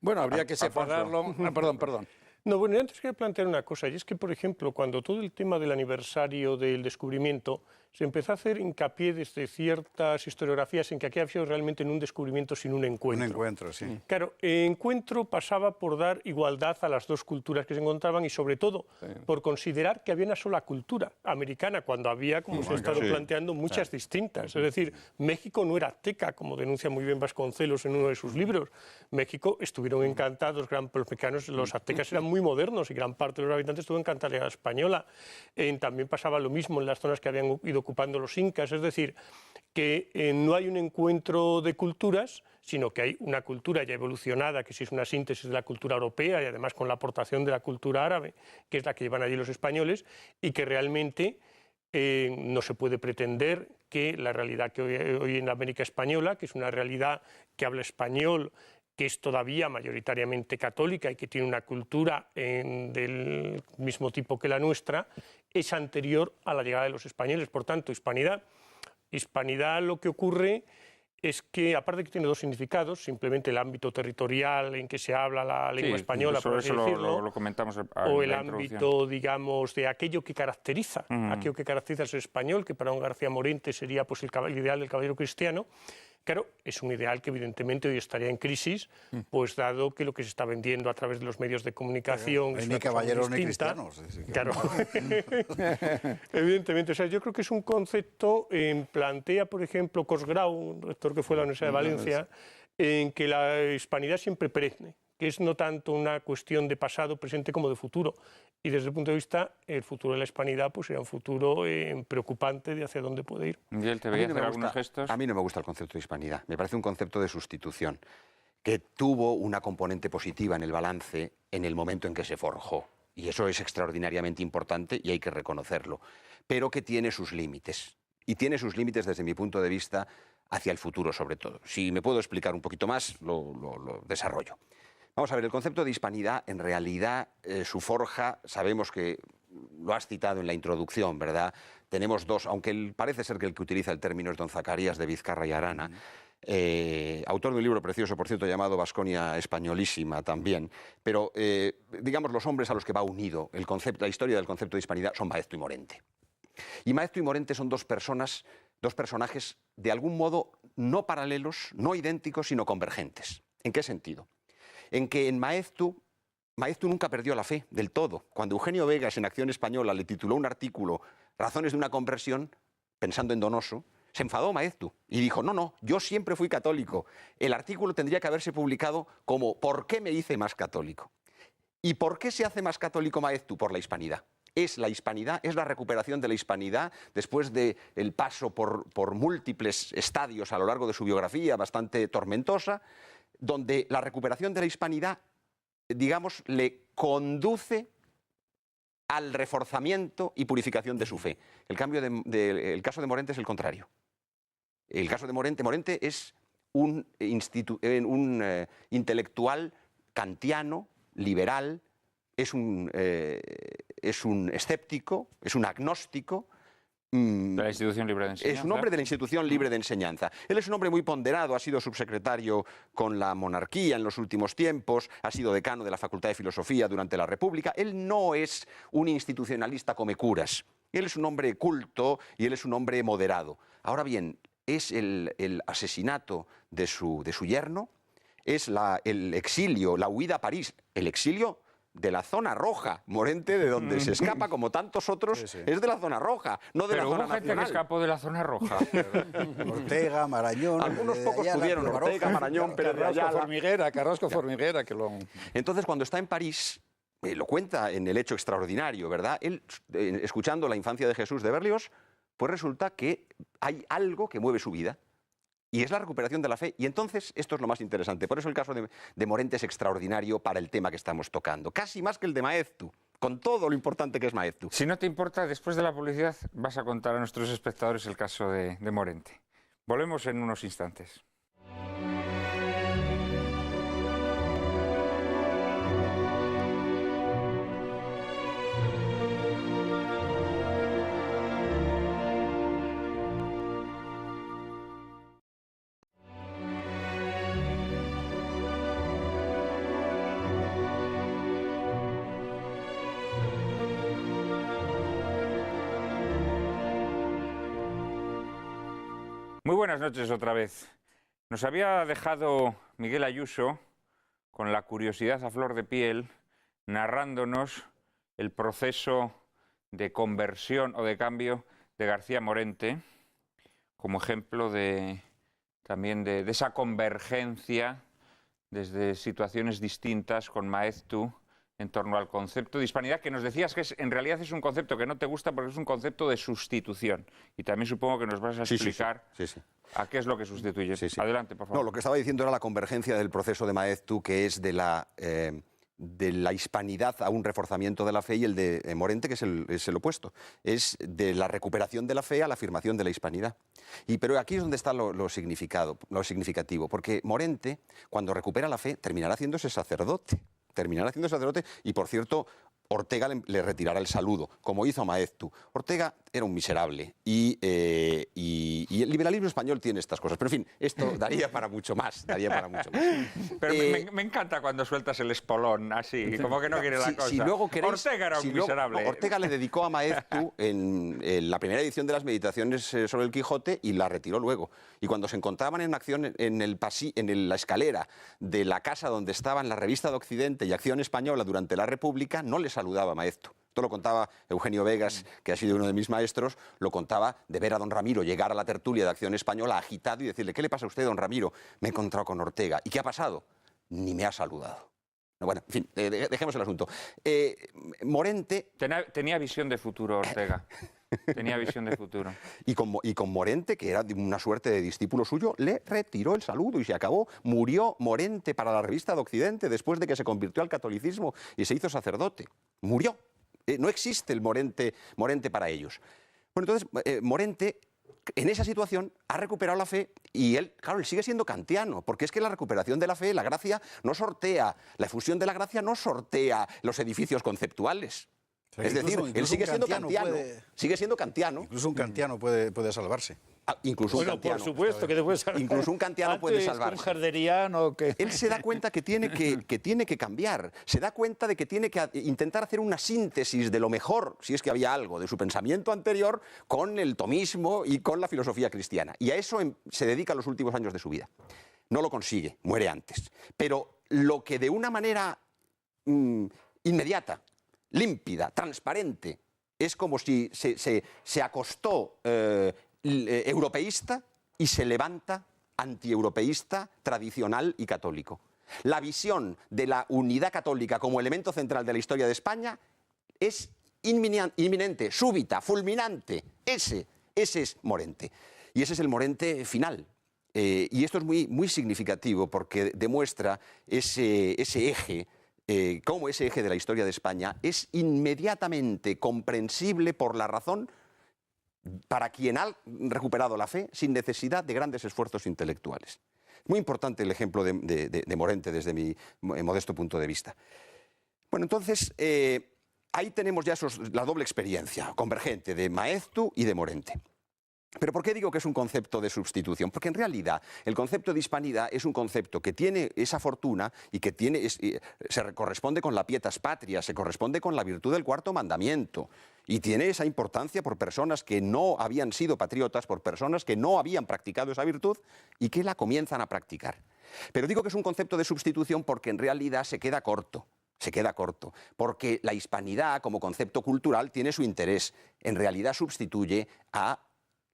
Bueno, habría que separarlo... Perdón. No, bueno, antes quería plantear una cosa, y es que, por ejemplo, cuando todo el tema del aniversario del descubrimiento se empezó a hacer hincapié desde ciertas historiografías en que aquí había sido realmente en un descubrimiento sin un encuentro. Un encuentro, sí. Claro, encuentro pasaba por dar igualdad a las dos culturas que se encontraban y sobre todo por considerar que había una sola cultura americana cuando había, como se ha estado planteando, muchas distintas. Es decir, México no era azteca, como denuncia muy bien Vasconcelos en uno de sus libros. México estuvieron encantados, los mexicanos, los aztecas eran muy modernos y gran parte de los habitantes estuvo encantada de la española. También pasaba lo mismo en las zonas que habían ido ocupando los incas, es decir, que no hay un encuentro de culturas, sino que hay una cultura ya evolucionada, que sí es una síntesis de la cultura europea y además con la aportación de la cultura árabe, que es la que llevan allí los españoles, y que realmente no se puede pretender que la realidad que hoy en la América española, que es una realidad que habla español, que es todavía mayoritariamente católica y que tiene una cultura del mismo tipo que la nuestra, es anterior a la llegada de los españoles. Por tanto, hispanidad lo que ocurre es que, aparte de que tiene dos significados, simplemente el ámbito territorial en que se habla la lengua española, por así decirlo, lo comentamos o el ámbito, digamos, de aquello que caracteriza, aquello que caracteriza al ser español, que para un García Morente sería pues, el ideal del caballero cristiano. Claro, es un ideal que evidentemente hoy estaría en crisis, pues dado que lo que se está vendiendo a través de los medios de comunicación es ni caballeros ni cristianos. Claro, evidentemente. O sea, yo creo que es un concepto, plantea, por ejemplo, Cosgrau, un rector que fue de la Universidad de Valencia, en que la hispanidad siempre perenne, que es no tanto una cuestión de pasado, presente como de futuro. Y desde el punto de vista, el futuro de la hispanidad pues será un futuro preocupante de hacia dónde puede ir. Miguel, ¿te veía hacer algunos gestos? A mí no me gusta el concepto de hispanidad. Me parece un concepto de sustitución que tuvo una componente positiva en el balance en el momento en que se forjó. Y eso es extraordinariamente importante y hay que reconocerlo. Pero que tiene sus límites. Y tiene sus límites desde mi punto de vista hacia el futuro sobre todo. Si me puedo explicar un poquito más, lo desarrollo. Vamos a ver, el concepto de hispanidad, en realidad, su forja, sabemos que lo has citado en la introducción, ¿verdad? Tenemos dos, aunque parece ser que el que utiliza el término es don Zacarías de Vizcarra y Arana, autor de un libro precioso, por cierto, llamado Vasconia Españolísima también, pero, digamos, los hombres a los que va unido el concepto, la historia del concepto de hispanidad son Maeztu y Morente. Y Maeztu y Morente son dos personajes, de algún modo, no paralelos, no idénticos, sino convergentes. ¿En qué sentido? En que en Maeztu nunca perdió la fe del todo. Cuando Eugenio Vegas en Acción Española le tituló un artículo Razones de una conversión, pensando en Donoso, se enfadó Maeztu y dijo, no, yo siempre fui católico. El artículo tendría que haberse publicado como ¿por qué me hice más católico? ¿Y por qué se hace más católico Maeztu? Por la hispanidad. Es la hispanidad, es la recuperación de la hispanidad después del paso por múltiples estadios a lo largo de su biografía, bastante tormentosa, donde la recuperación de la hispanidad, digamos, le conduce al reforzamiento y purificación de su fe. El caso de Morente es el contrario. El caso de Morente es un intelectual kantiano, liberal, es un escéptico, es un agnóstico. De la institución libre de enseñanza. Es un hombre de la institución libre de enseñanza. Él es un hombre muy ponderado, ha sido subsecretario con la monarquía en los últimos tiempos, ha sido decano de la Facultad de Filosofía durante la República. Él no es un institucionalista come curas. Él es un hombre culto y él es un hombre moderado. Ahora bien, es el asesinato de su yerno, es el exilio, la huida a París, el exilio de la zona roja. Morente, de donde se escapa, como tantos otros, es de la zona roja, no de la zona nacional. Pero hubo gente que escapó de la zona roja. Ortega, Marañón... Algunos pocos pudieron, Ortega, Marañón, Pérez de Ayala... Carrasco Formiguera, que lo... Entonces, cuando está en París, lo cuenta en El hecho extraordinario, ¿verdad? Él, escuchando La infancia de Jesús de Berlioz, pues resulta que hay algo que mueve su vida. Y es la recuperación de la fe. Y entonces, esto es lo más interesante. Por eso el caso de Morente es extraordinario para el tema que estamos tocando. Casi más que el de Maeztu, con todo lo importante que es Maeztu. Si no te importa, después de la publicidad vas a contar a nuestros espectadores el caso de Morente. Volvemos en unos instantes. Muy buenas noches otra vez. Nos había dejado Miguel Ayuso con la curiosidad a flor de piel, narrándonos el proceso de conversión o de cambio de García Morente, como ejemplo también de esa convergencia desde situaciones distintas con Maeztu en torno al concepto de hispanidad, que nos decías que en realidad es un concepto que no te gusta porque es un concepto de sustitución. Y también supongo que nos vas a explicar sí. a qué es lo que sustituye. Sí. Adelante, por favor. No, lo que estaba diciendo era la convergencia del proceso de Maeztu, que es de la hispanidad a un reforzamiento de la fe, y el de Morente, que es el opuesto. Es de la recuperación de la fe a la afirmación de la hispanidad. Pero aquí es donde está lo significativo, porque Morente, cuando recupera la fe, terminará haciéndose sacerdote. Y, por cierto, Ortega le retirará el saludo, como hizo a Maeztu. Ortega era un miserable y el liberalismo español tiene estas cosas. Pero, en fin, esto daría para mucho más. Pero me encanta cuando sueltas el espolón así, como que no quiere la cosa. Ortega era un miserable. Ortega le dedicó a Maeztu en la primera edición de las Meditaciones sobre el Quijote y la retiró luego. Y cuando se encontraban en acción en la escalera de la casa donde estaban la Revista de Occidente y Acción Española durante la República, no le saludaba a Maeztu. Esto lo contaba Eugenio Vegas, que ha sido uno de mis maestros, lo contaba de ver a don Ramiro llegar a la tertulia de Acción Española agitado y decirle: ¿qué le pasa a usted, don Ramiro? Me he encontrado con Ortega. ¿Y qué ha pasado? Ni me ha saludado. Bueno, en fin, dejemos el asunto. Morente... Tenía visión de futuro, Ortega. Tenía visión de futuro. Y con Morente, que era una suerte de discípulo suyo, le retiró el saludo y se acabó. Murió Morente para la Revista de Occidente después de que se convirtió al catolicismo y se hizo sacerdote. Murió. No existe el Morente para ellos. Bueno, entonces, Morente, en esa situación, ha recuperado la fe y él sigue siendo kantiano, porque es que la recuperación de la fe, la gracia, no sortea, la efusión de la gracia no sortea los edificios conceptuales. Es decir, él sigue siendo kantiano. Incluso un kantiano puede salvarse. Incluso un kantiano. Por supuesto que te puede salvar. Incluso un kantiano puede salvarse. Un herderiano que... Él se da cuenta que tiene que cambiar, se da cuenta de que tiene que intentar hacer una síntesis de lo mejor, si es que había algo, de su pensamiento anterior con el tomismo y con la filosofía cristiana. Y a eso se dedica los últimos años de su vida. No lo consigue, muere antes. Pero lo que de una manera inmediata, límpida, transparente, es como si se acostó europeísta y se levanta antieuropeísta, tradicional y católico. La visión de la unidad católica como elemento central de la historia de España es inminente, súbita, fulminante. Ese es Morente. Y ese es el Morente final. Y esto es muy significativo porque demuestra ese eje, cómo ese eje de la historia de España es inmediatamente comprensible por la razón para quien ha recuperado la fe sin necesidad de grandes esfuerzos intelectuales. Muy importante el ejemplo de Morente desde mi modesto punto de vista. Bueno, entonces, ahí tenemos ya la doble experiencia convergente de Maeztu y de Morente. ¿Pero por qué digo que es un concepto de sustitución? Porque en realidad el concepto de hispanidad es un concepto que tiene esa fortuna y que se corresponde con la pietas patria, se corresponde con la virtud del cuarto mandamiento y tiene esa importancia por personas que no habían sido patriotas, por personas que no habían practicado esa virtud y que la comienzan a practicar. Pero digo que es un concepto de sustitución porque en realidad se queda corto, porque la hispanidad como concepto cultural tiene su interés, en realidad sustituye a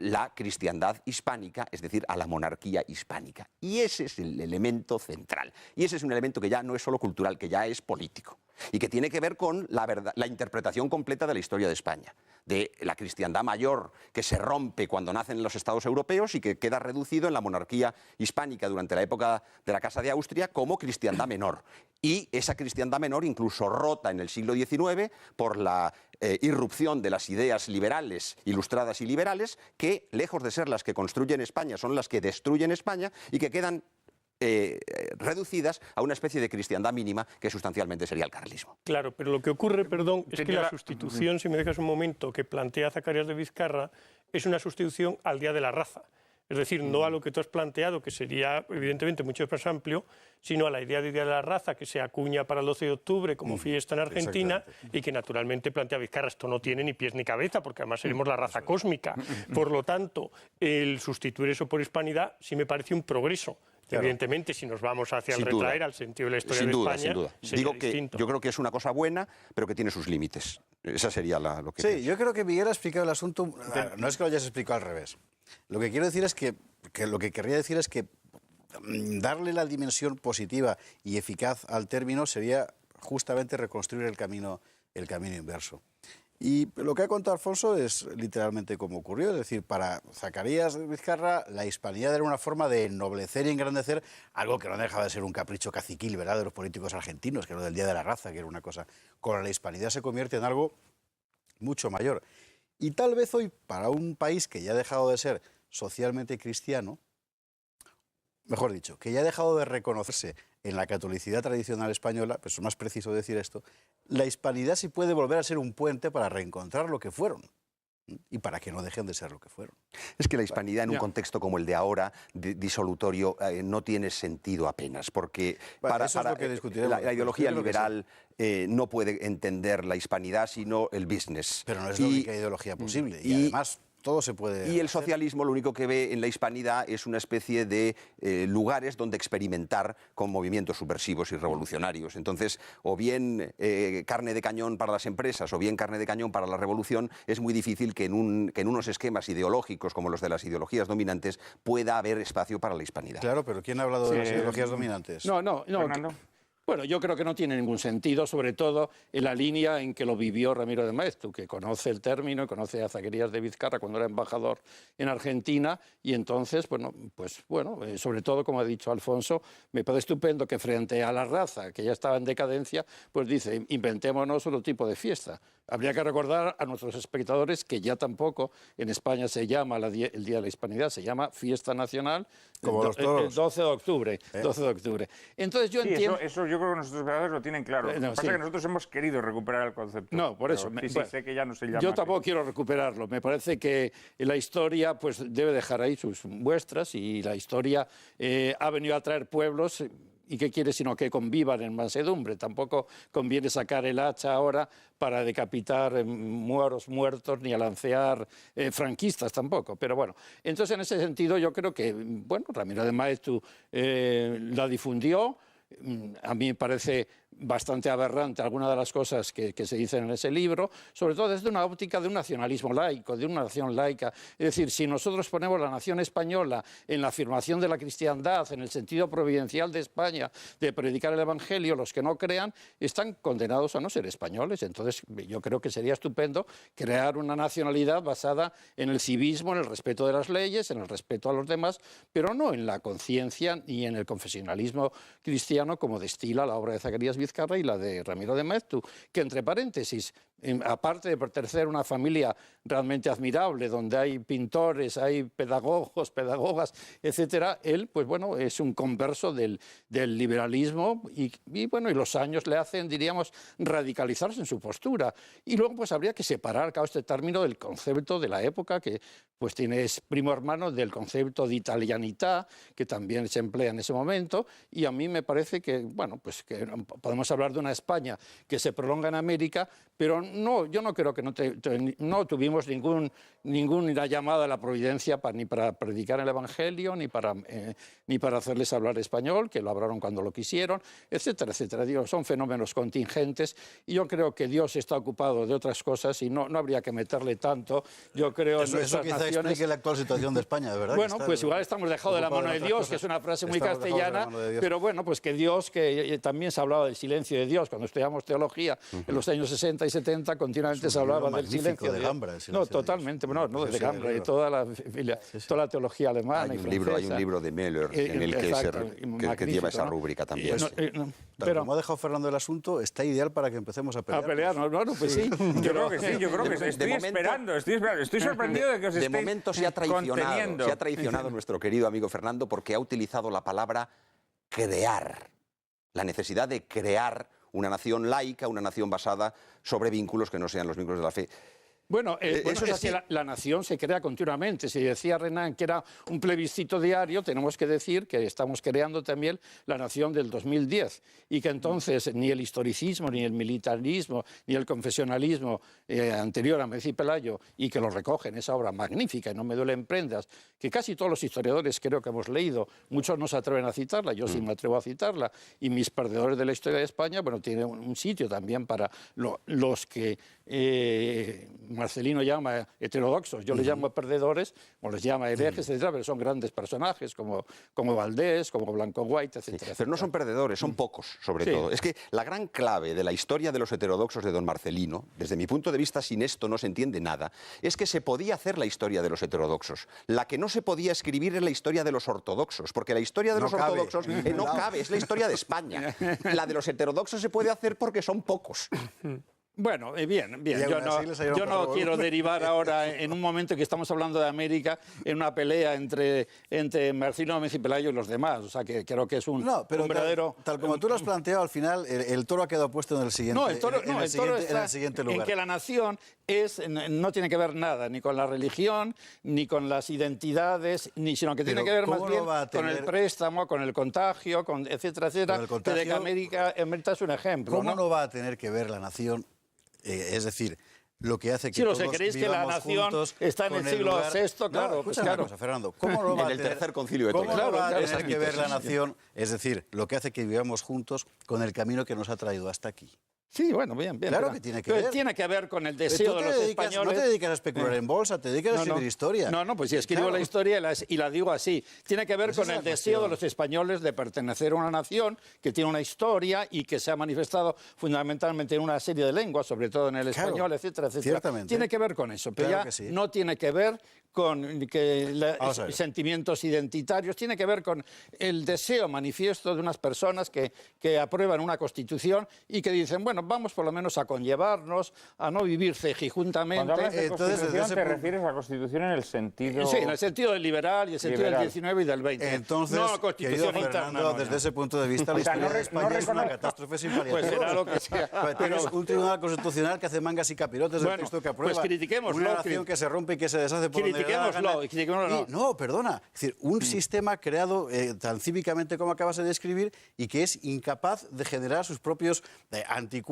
la cristiandad hispánica, es decir, a la monarquía hispánica. Y ese es el elemento central. Y ese es un elemento que ya no es solo cultural, que ya es político. Y que tiene que ver con la interpretación completa de la historia de España. De la cristiandad mayor, que se rompe cuando nacen los estados europeos y que queda reducido en la monarquía hispánica durante la época de la Casa de Austria como cristiandad menor. Y esa cristiandad menor incluso rota en el siglo XIX por la irrupción de las ideas liberales, ilustradas y liberales, que lejos de ser las que construyen España, son las que destruyen España y que quedan reducidas a una especie de cristiandad mínima que sustancialmente sería el carlismo. Claro, pero lo que ocurre, perdón, es que la sustitución, si me dejas un momento, que plantea Zacarías de Vizcarra, es una sustitución al día de la raza. Es decir, no a lo que tú has planteado, que sería evidentemente mucho más amplio, sino a la idea de Día de la Raza, que se acuña para el 12 de octubre como fiesta en Argentina y que naturalmente plantea Vizcarra, esto no tiene ni pies ni cabeza, porque además seremos la raza cósmica. Por lo tanto, el sustituir eso por hispanidad sí me parece un progreso. Claro. Evidentemente, si nos vamos hacia el retraer al sentido de la historia de España, sin duda. Digo que distinto. Yo creo que es una cosa buena, pero que tiene sus límites. Esa sería lo que... Sí, yo creo que Miguel ha explicado el asunto, no es que lo hayas explicado al revés. Lo que quiero decir es que lo que querría decir es que darle la dimensión positiva y eficaz al término sería justamente reconstruir el camino inverso. Y lo que ha contado Alfonso es literalmente como ocurrió, es decir, para Zacarías Vizcarra la hispanidad era una forma de ennoblecer y engrandecer algo que no dejaba de ser un capricho caciquil, ¿verdad?, de los políticos argentinos, que era lo del Día de la Raza, que era una cosa. Con la hispanidad se convierte en algo mucho mayor. Y tal vez hoy, para un país que ya ha dejado de ser socialmente cristiano, mejor dicho, que ya ha dejado de reconocerse en la catolicidad tradicional española, pues es más preciso decir esto, la hispanidad sí puede volver a ser un puente para reencontrar lo que fueron y para que no dejen de ser lo que fueron. Es que la hispanidad en un contexto como el de ahora, disolutorio, no tiene sentido apenas, porque para la ideología liberal no puede entender la hispanidad sino el business. Pero no es la única ideología posible y además... Todo se puede y el socialismo lo único que ve en la hispanidad es una especie de lugares donde experimentar con movimientos subversivos y revolucionarios. Entonces, o bien carne de cañón para las empresas o bien carne de cañón para la revolución, es muy difícil que en unos esquemas ideológicos como los de las ideologías dominantes pueda haber espacio para la hispanidad. Claro, pero ¿quién ha hablado de las ideologías dominantes? No. Bueno, yo creo que no tiene ningún sentido, sobre todo en la línea en que lo vivió Ramiro de Maeztu, que conoce el término y conoce a Zacarías de Vizcarra cuando era embajador en Argentina, y entonces, sobre todo, como ha dicho Alfonso, me parece estupendo que frente a la raza, que ya estaba en decadencia, pues dice, inventémonos otro tipo de fiesta. Habría que recordar a nuestros espectadores que ya tampoco en España se llama el Día de la Hispanidad, se llama Fiesta Nacional, como los toros. El 12 de octubre. 12 de octubre. Entonces yo entiendo... Eso yo creo que nuestros espectadores lo tienen claro. Lo que pasa es que nosotros hemos querido recuperar el concepto. No, por eso. Sé que ya no se llama. Yo tampoco quiero recuperarlo. Me parece que la historia pues debe dejar ahí sus muestras y la historia ha venido a traer pueblos... ¿Y qué quiere sino que convivan en mansedumbre? Tampoco conviene sacar el hacha ahora para decapitar moros muertos ni alancear franquistas tampoco. Pero bueno, entonces en ese sentido yo creo que, Ramiro de Maeztu la difundió. A mí me parece bastante aberrante algunas de las cosas que se dicen en ese libro, sobre todo desde una óptica de un nacionalismo laico, de una nación laica. Es decir, si nosotros ponemos la nación española en la afirmación de la cristiandad, en el sentido providencial de España, de predicar el Evangelio, los que no crean están condenados a no ser españoles. Entonces yo creo que sería estupendo crear una nacionalidad basada en el civismo, en el respeto de las leyes, en el respeto a los demás, pero no en la conciencia ni en el confesionalismo cristiano como destila la obra de Zacarías Vizcarra y la de Ramiro de Maeztu, que entre paréntesis, aparte de pertenecer a una familia realmente admirable, donde hay pintores, hay pedagogos, pedagogas, etcétera, él, es un converso del liberalismo y los años le hacen, diríamos, radicalizarse en su postura. Y luego, habría que separar, este término del concepto de la época, que es primo hermano del concepto de italianità, que también se emplea en ese momento, y a mí me parece que, que podemos hablar de una España que se prolonga en América, pero yo no creo que no tuvimos ninguna llamada a la providencia ni para predicar el Evangelio, ni para hacerles hablar español, que lo hablaron cuando lo quisieron, etcétera, etcétera. Digo, son fenómenos contingentes y yo creo que Dios está ocupado de otras cosas y no habría que meterle tanto, yo creo, en eso quizá naciones... explique la actual situación de España, de verdad. Igual estamos dejados de la mano de Dios, que es una frase muy castellana, pero que Dios, que también se hablaba del silencio de Dios, cuando estudiamos teología en los años 60 y 70, continuamente se hablaba del silencio de Dios. Gambra, totalmente, no de Gambra, de toda la teología alemana hay un libro de Müller en el que lleva esa rúbrica también. Pero como ha dejado Fernando el asunto, está ideal para que empecemos a pelear. A pelear, pues sí. Yo creo que sí, estoy esperando. Estoy sorprendido de que os estéis de momento se ha traicionado nuestro querido amigo Fernando porque ha utilizado la palabra crear. La necesidad de crear una nación laica, una nación basada sobre vínculos que no sean los vínculos de la fe. Bueno, Eso es así. que la nación se crea continuamente. Si decía Renan que era un plebiscito diario, tenemos que decir que estamos creando también la nación del 2010 y que entonces ni el historicismo, ni el militarismo, ni el confesionalismo anterior a Mencía y Pelayo, y que lo recoge en esa obra magnífica, y no me duelen prendas, que casi todos los historiadores creo que hemos leído, muchos no se atreven a citarla, yo sí me atrevo a citarla, y mis perdedores de la historia de España, bueno, tiene un sitio también para los que Marcelino llama heterodoxos, yo les llamo perdedores, o les llama herejes, etcétera, pero son grandes personajes como Valdés, como Blanco White, etcétera. Pero no son perdedores, son pocos, sobre todo. Es que la gran clave de la historia de los heterodoxos de don Marcelino, desde mi punto de vista, sin esto no se entiende nada, es que se podía hacer la historia de los heterodoxos. La que no se podía escribir es la historia de los ortodoxos, porque la historia de los ortodoxos no cabe, es la historia de España. La de los heterodoxos se puede hacer porque son pocos. Bueno, bien. Yo no quiero derivar ahora, en un momento que estamos hablando de América, en una pelea entre Marcelino Mencía y Pelayo y los demás. O sea, que creo que es un verdadero... Tal como tú lo has planteado, al final el toro ha quedado puesto en el siguiente, en el siguiente lugar. En que la nación no tiene que ver nada, ni con la religión, ni con las identidades, sino que tiene que ver más bien con el préstamo, con el contagio, etcétera, etcétera. De que América es un ejemplo. ¿Cómo no va a tener que ver la nación? Es decir, lo que hace que si todos creéis que la nación está en el siglo VI, claro. Cosa, Fernando, ¿cómo no va en el tercer concilio de ¿Cómo no va a tener que ver la nación? Es decir, lo que hace que vivamos juntos con el camino que nos ha traído hasta aquí. Sí, bueno, bien. Claro que tiene que ver. Tiene que ver con el deseo de los españoles. No te dedicas a especular en bolsa, te dedicas a escribir historia. No, pues si escribo la historia y la digo así. Tiene que ver con el deseo de los españoles de pertenecer a una nación que tiene una historia y que se ha manifestado fundamentalmente en una serie de lenguas, sobre todo en el español, etcétera, etcétera. Ciertamente. Tiene que ver con eso, pero ya no tiene que ver con sentimientos identitarios, tiene que ver con el deseo manifiesto de unas personas que aprueban una constitución y que dicen, bueno, vamos por lo menos a conllevarnos, a no vivir cejijuntamente. Cuando hablas de constitución, ¿te refieres a la constitución en el sentido...? Sí, en el sentido del liberal y el sentido del 19 y del 20. Entonces, no constitución interna. Desde ese punto de vista, la historia de España es una catástrofe sin paliativos. Pues será lo que sea. Tienes un tribunal constitucional que hace mangas y capirotes del texto que aprueba. Pues critiquémoslo. Una nación que se rompe y que se deshace por donde le da la gana. No, perdona. Es decir, un sistema creado tan cívicamente como acabas de describir y que es incapaz de generar sus propios anticuerpos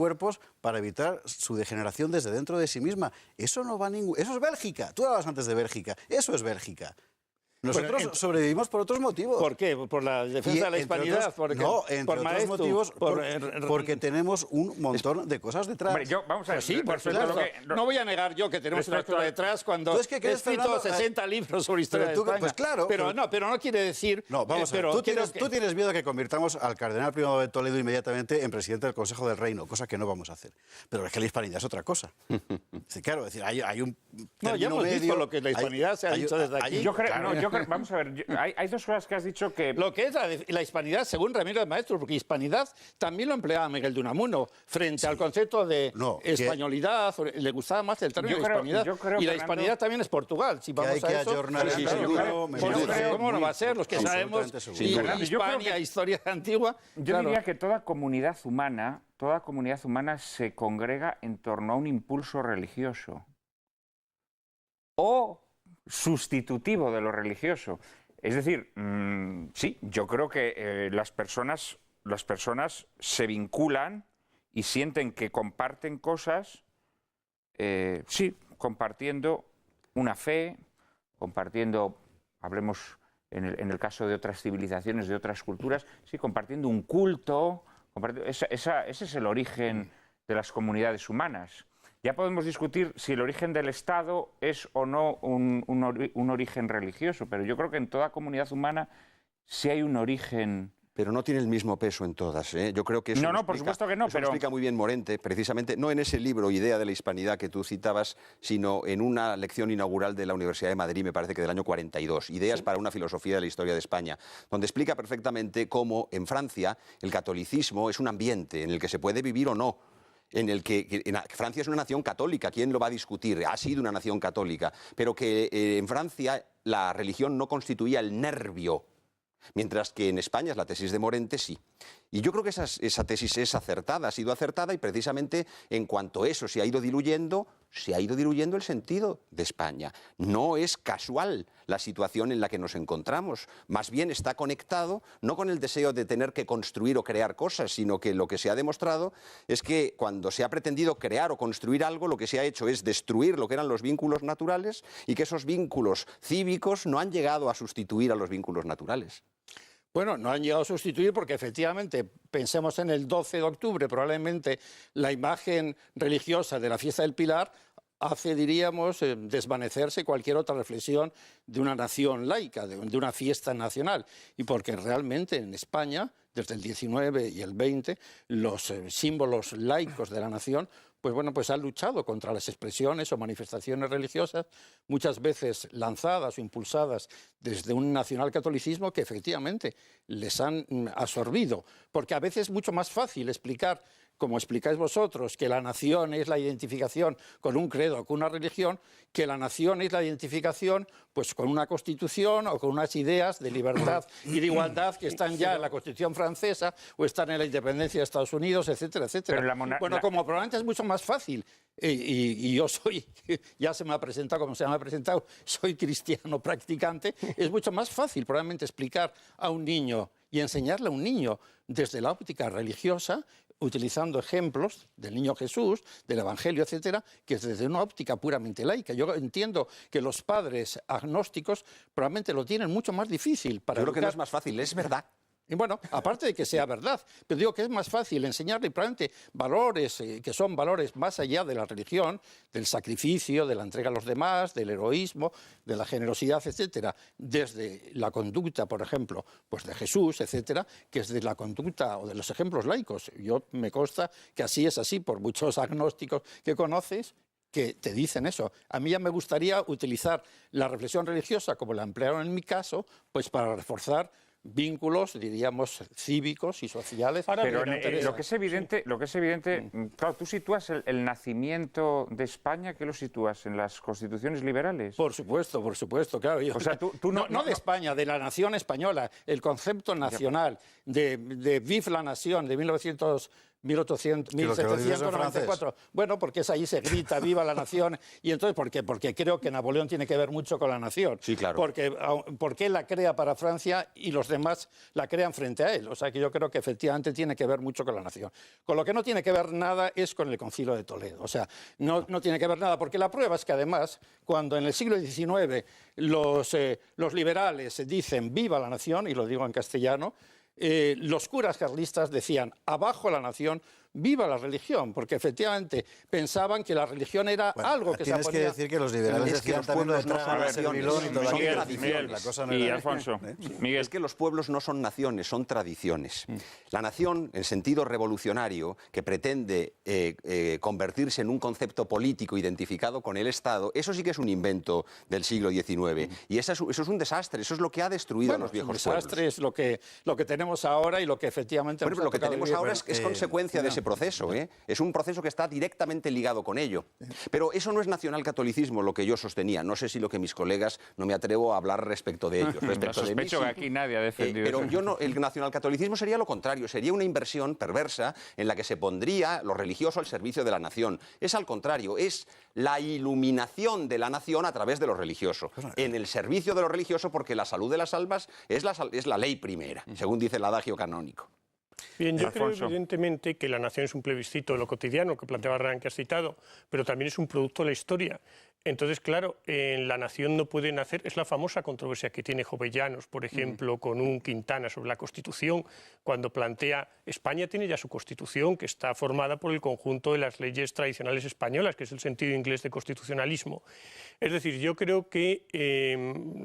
para evitar su degeneración desde dentro de sí misma. Eso no va a ningún... Eso es Bélgica. Tú hablabas antes de Bélgica. Eso es Bélgica. Nosotros sobrevivimos por otros motivos. ¿Por qué? ¿Por la defensa de la hispanidad? No, entre otros motivos, porque tenemos un montón de cosas detrás. Hombre, vamos a ver. Sí, por supuesto. No voy a negar yo que tenemos una historia detrás cuando he escrito 60 libros sobre historia de España. Pues claro. Pero no quiere decir... No, vamos a ver. Tú tienes miedo de que convirtamos al cardenal Primado de Toledo inmediatamente en presidente del Consejo del Reino, cosa que no vamos a hacer. Pero es que la hispanidad es otra cosa. Claro, es decir, hay un... No, ya hemos visto lo que la hispanidad se ha dicho desde aquí. Vamos a ver, hay dos cosas que has dicho que... Lo que es la hispanidad, según Ramiro de Maeztu, porque hispanidad también lo empleaba Miguel de Unamuno, frente al concepto de españolidad, le gustaba más el término de hispanidad. Y la hispanidad también es Portugal, si vamos a eso. ¿Cómo no va a ser? Los que sabemos Hispania, historia antigua... Yo diría que toda comunidad humana se congrega en torno a un impulso religioso. O sustitutivo de lo religioso. Es decir, sí, yo creo que las personas se vinculan y sienten que comparten cosas, sí, compartiendo una fe, compartiendo, hablemos en el caso de otras civilizaciones, de otras culturas, sí, compartiendo un culto, ese es el origen de las comunidades humanas. Ya podemos discutir si el origen del Estado es o no un origen religioso, pero yo creo que en toda comunidad humana sí hay un origen... Pero no tiene el mismo peso en todas, ¿eh? Yo creo que eso por supuesto que no, pero... lo explica muy bien Morente, precisamente, no en ese libro Idea de la Hispanidad que tú citabas, sino en una lección inaugural de la Universidad de Madrid, me parece que del año 42, Ideas para una filosofía de la historia de España, donde explica perfectamente cómo en Francia el catolicismo es un ambiente en el que se puede vivir o no, en el que Francia es una nación católica, ¿quién lo va a discutir? Ha sido una nación católica, pero que en Francia la religión no constituía el nervio, mientras que en España, es la tesis de Morente, sí. Y yo creo que esa tesis es acertada, ha sido acertada, y precisamente en cuanto eso se ha ido diluyendo el sentido de España. No es casual la situación en la que nos encontramos, más bien está conectado no con el deseo de tener que construir o crear cosas, sino que lo que se ha demostrado es que cuando se ha pretendido crear o construir algo, lo que se ha hecho es destruir lo que eran los vínculos naturales, y que esos vínculos cívicos no han llegado a sustituir a los vínculos naturales. Bueno, no han llegado a sustituir porque efectivamente, pensemos en el 12 de octubre, probablemente la imagen religiosa de la fiesta del Pilar hace, diríamos, desvanecerse cualquier otra reflexión de una nación laica, de una fiesta nacional. Y porque realmente en España, desde el 19 y el 20, los símbolos laicos de la nación pues han luchado contra las expresiones o manifestaciones religiosas, muchas veces lanzadas o impulsadas desde un nacionalcatolicismo que efectivamente les han absorbido. Porque a veces es mucho más fácil explicar, como explicáis vosotros, que la nación es la identificación con un credo o con una religión, que la nación es la identificación pues con una constitución o con unas ideas de libertad y de igualdad que están ya en la Constitución francesa o están en la independencia de Estados Unidos, etcétera, etcétera. Bueno, como probablemente es mucho más fácil, y yo soy, ya se me ha presentado como se me ha presentado, soy cristiano practicante, es mucho más fácil probablemente explicar a un niño y enseñarle a un niño desde la óptica religiosa, utilizando ejemplos del niño Jesús, del Evangelio, etcétera, que es desde una óptica puramente laica. Yo entiendo que los padres agnósticos probablemente lo tienen mucho más difícil para Yo creo que no educar. es más fácil, es verdad. Y bueno, aparte de que sea verdad, pero digo que es más fácil enseñarle probablemente valores que son valores más allá de la religión, del sacrificio, de la entrega a los demás, del heroísmo, de la generosidad, etcétera, desde la conducta, por ejemplo, pues de Jesús, etcétera, que es de la conducta o de los ejemplos laicos. Yo me consta que así es así por muchos agnósticos que conoces, que te dicen eso. A mí ya me gustaría utilizar la reflexión religiosa, como la emplearon en mi caso, pues para reforzar vínculos, diríamos, cívicos y sociales. Pero lo que es evidente, claro, tú sitúas el nacimiento de España, ¿qué lo sitúas? ¿En las constituciones liberales? Por supuesto, claro. O sea, tú no de España, de la nación española, el concepto nacional, de Vive la Nación, de 1794. Bueno, porque es ahí se grita viva la nación. Y entonces, ¿por qué? Porque creo que Napoleón tiene que ver mucho con la nación. Sí, claro. Porque él la crea para Francia y los demás la crean frente a él. O sea que yo creo que efectivamente tiene que ver mucho con la nación. Con lo que no tiene que ver nada es con el Concilio de Toledo. O sea, no tiene que ver nada, porque la prueba es que además, cuando en el siglo XIX los liberales dicen viva la nación, y lo digo en castellano, los curas carlistas decían abajo la nación, viva la religión, porque efectivamente pensaban que la religión era algo que se Tienes que decir que los liberales Es que decían los también pueblos lo no son tragan, naciones, Servilón y toda la son vida. tradiciones. La cosa no Y era- Alfonso, Miguel. Es que los pueblos no son naciones, son tradiciones. La nación, en sentido revolucionario, que pretende convertirse en un concepto político identificado con el Estado, eso sí que es un invento del siglo XIX. Y eso es un desastre, eso es lo que ha destruido a los viejos desastre pueblos. es lo que tenemos ahora y lo que efectivamente Por ejemplo, lo que tenemos ahora es es consecuencia de ese proceso. Es un proceso que está directamente ligado con ello. Pero eso no es nacionalcatolicismo, lo que yo sostenía. No sé si lo que mis colegas, no me atrevo a hablar respecto de ellos. Respecto de mí, Sospecho sí. que aquí nadie ha defendido Pero eso. yo no, el nacionalcatolicismo sería lo contrario, sería una inversión perversa en la que se pondría lo religioso al servicio de la nación. Es al contrario, es la iluminación de la nación a través de lo religioso, en el servicio de lo religioso, porque la salud de las almas es la ley primera, según dice el adagio canónico. Bien, yo creo Alfonso. evidentemente que la nación es un plebiscito de lo cotidiano, que planteaba Hernán, que has citado, pero también es un producto de la historia. Entonces, claro, en la nación no puede nacer, es la famosa controversia que tiene Jovellanos, por ejemplo, con un Quintana sobre la Constitución, cuando plantea, España tiene ya su Constitución, que está formada por el conjunto de las leyes tradicionales españolas, que es el sentido inglés de constitucionalismo. Es decir, yo creo que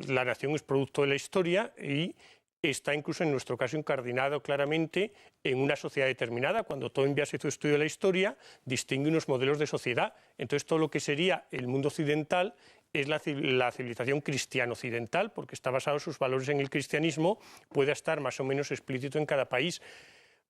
la nación es producto de la historia y está incluso en nuestro caso incardinado claramente en una sociedad determinada. Cuando Toynbee hace su estudio de la historia, distingue unos modelos de sociedad. Entonces, todo lo que sería el mundo occidental es la civilización cristiano-occidental, porque está basado sus valores en el cristianismo, puede estar más o menos explícito en cada país.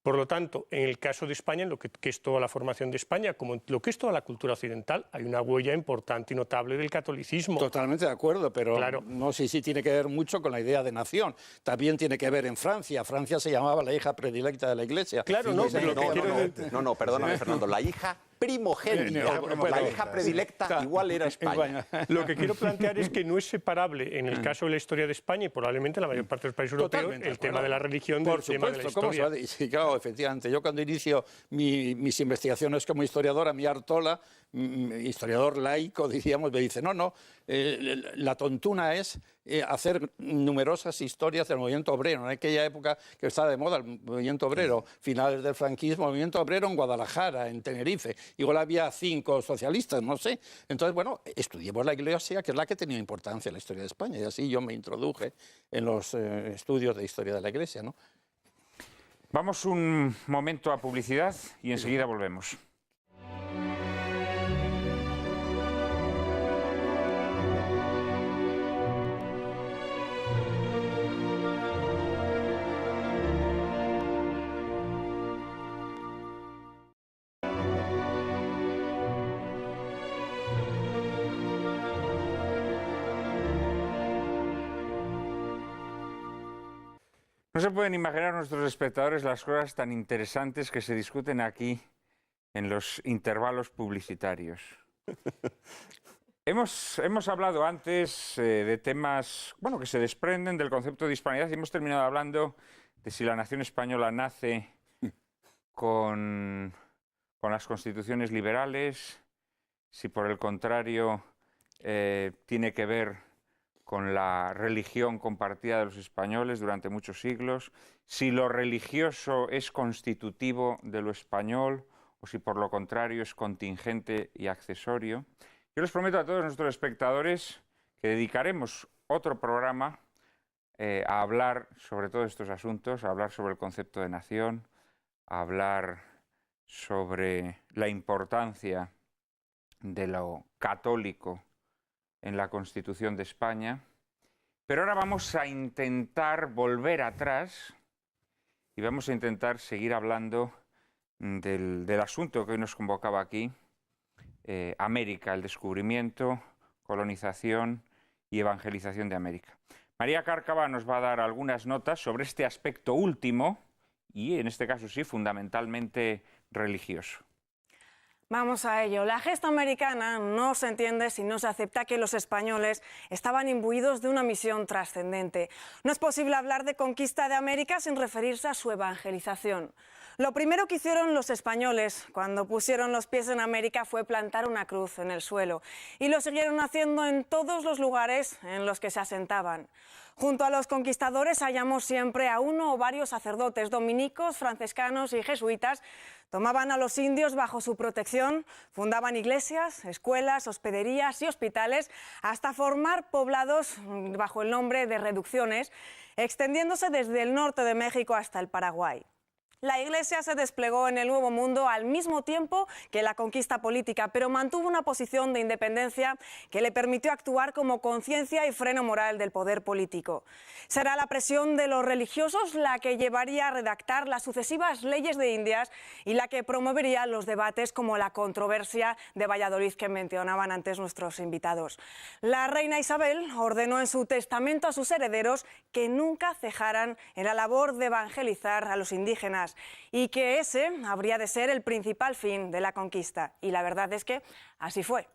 Por lo tanto, en el caso de España, en lo que es toda la formación de España, como en lo que es toda la cultura occidental, hay una huella importante y notable del catolicismo. Totalmente de acuerdo, pero claro, no sé si tiene que ver mucho con la idea de nación. También tiene que ver en Francia. Francia se llamaba la hija predilecta de la Iglesia. Claro, Sí, no, sí, pero lo que quiero decir... No, perdóname, Fernando, la hija primogénita, la hija predilecta igual era España. Lo que quiero plantear es que no es separable, en el caso de la historia de España y probablemente en la mayor parte de los países europeos, el tema de la religión del tema de la historia. Sí, claro, efectivamente. Yo cuando inicio mis investigaciones como historiador, a mi Artola, historiador laico, diríamos, me dice, la tontuna es hacer numerosas historias del movimiento obrero. En aquella época que estaba de moda el movimiento obrero, finales del franquismo, el movimiento obrero en Guadalajara, en Tenerife. Igual había 5 socialistas, no sé. Entonces, bueno, estudiemos la Iglesia, que es la que tenía importancia en la historia de España. Y así yo me introduje en los estudios de historia de la Iglesia, ¿no? Vamos un momento a publicidad y enseguida volvemos. No se pueden imaginar nuestros espectadores las cosas tan interesantes que se discuten aquí en los intervalos publicitarios. Hemos hablado antes de temas que se desprenden del concepto de hispanidad y hemos terminado hablando de si la nación española nace con las constituciones liberales, si por el contrario tiene que ver con la religión compartida de los españoles durante muchos siglos, si lo religioso es constitutivo de lo español o si por lo contrario es contingente y accesorio. Yo les prometo a todos nuestros espectadores que dedicaremos otro programa a hablar sobre todos estos asuntos, a hablar sobre el concepto de nación, a hablar sobre la importancia de lo católico en la Constitución de España, pero ahora vamos a intentar volver atrás y vamos a intentar seguir hablando del asunto que hoy nos convocaba aquí, América, el descubrimiento, colonización y evangelización de América. María Cárcava nos va a dar algunas notas sobre este aspecto último y, en este caso sí, fundamentalmente religioso. Vamos a ello. La gesta americana no se entiende si no se acepta que los españoles estaban imbuidos de una misión trascendente. No es posible hablar de conquista de América sin referirse a su evangelización. Lo primero que hicieron los españoles cuando pusieron los pies en América fue plantar una cruz en el suelo, y lo siguieron haciendo en todos los lugares en los que se asentaban. Junto a los conquistadores hallamos siempre a uno o varios sacerdotes dominicos, franciscanos y jesuitas. Tomaban a los indios bajo su protección, fundaban iglesias, escuelas, hospederías y hospitales, hasta formar poblados bajo el nombre de reducciones, extendiéndose desde el norte de México hasta el Paraguay. La Iglesia se desplegó en el Nuevo Mundo al mismo tiempo que la conquista política, pero mantuvo una posición de independencia que le permitió actuar como conciencia y freno moral del poder político. Será la presión de los religiosos la que llevaría a redactar las sucesivas leyes de Indias y la que promovería los debates como la controversia de Valladolid que mencionaban antes nuestros invitados. La reina Isabel ordenó en su testamento a sus herederos que nunca cejaran en la labor de evangelizar a los indígenas, y que ese habría de ser el principal fin de la conquista. Y la verdad es que así fue.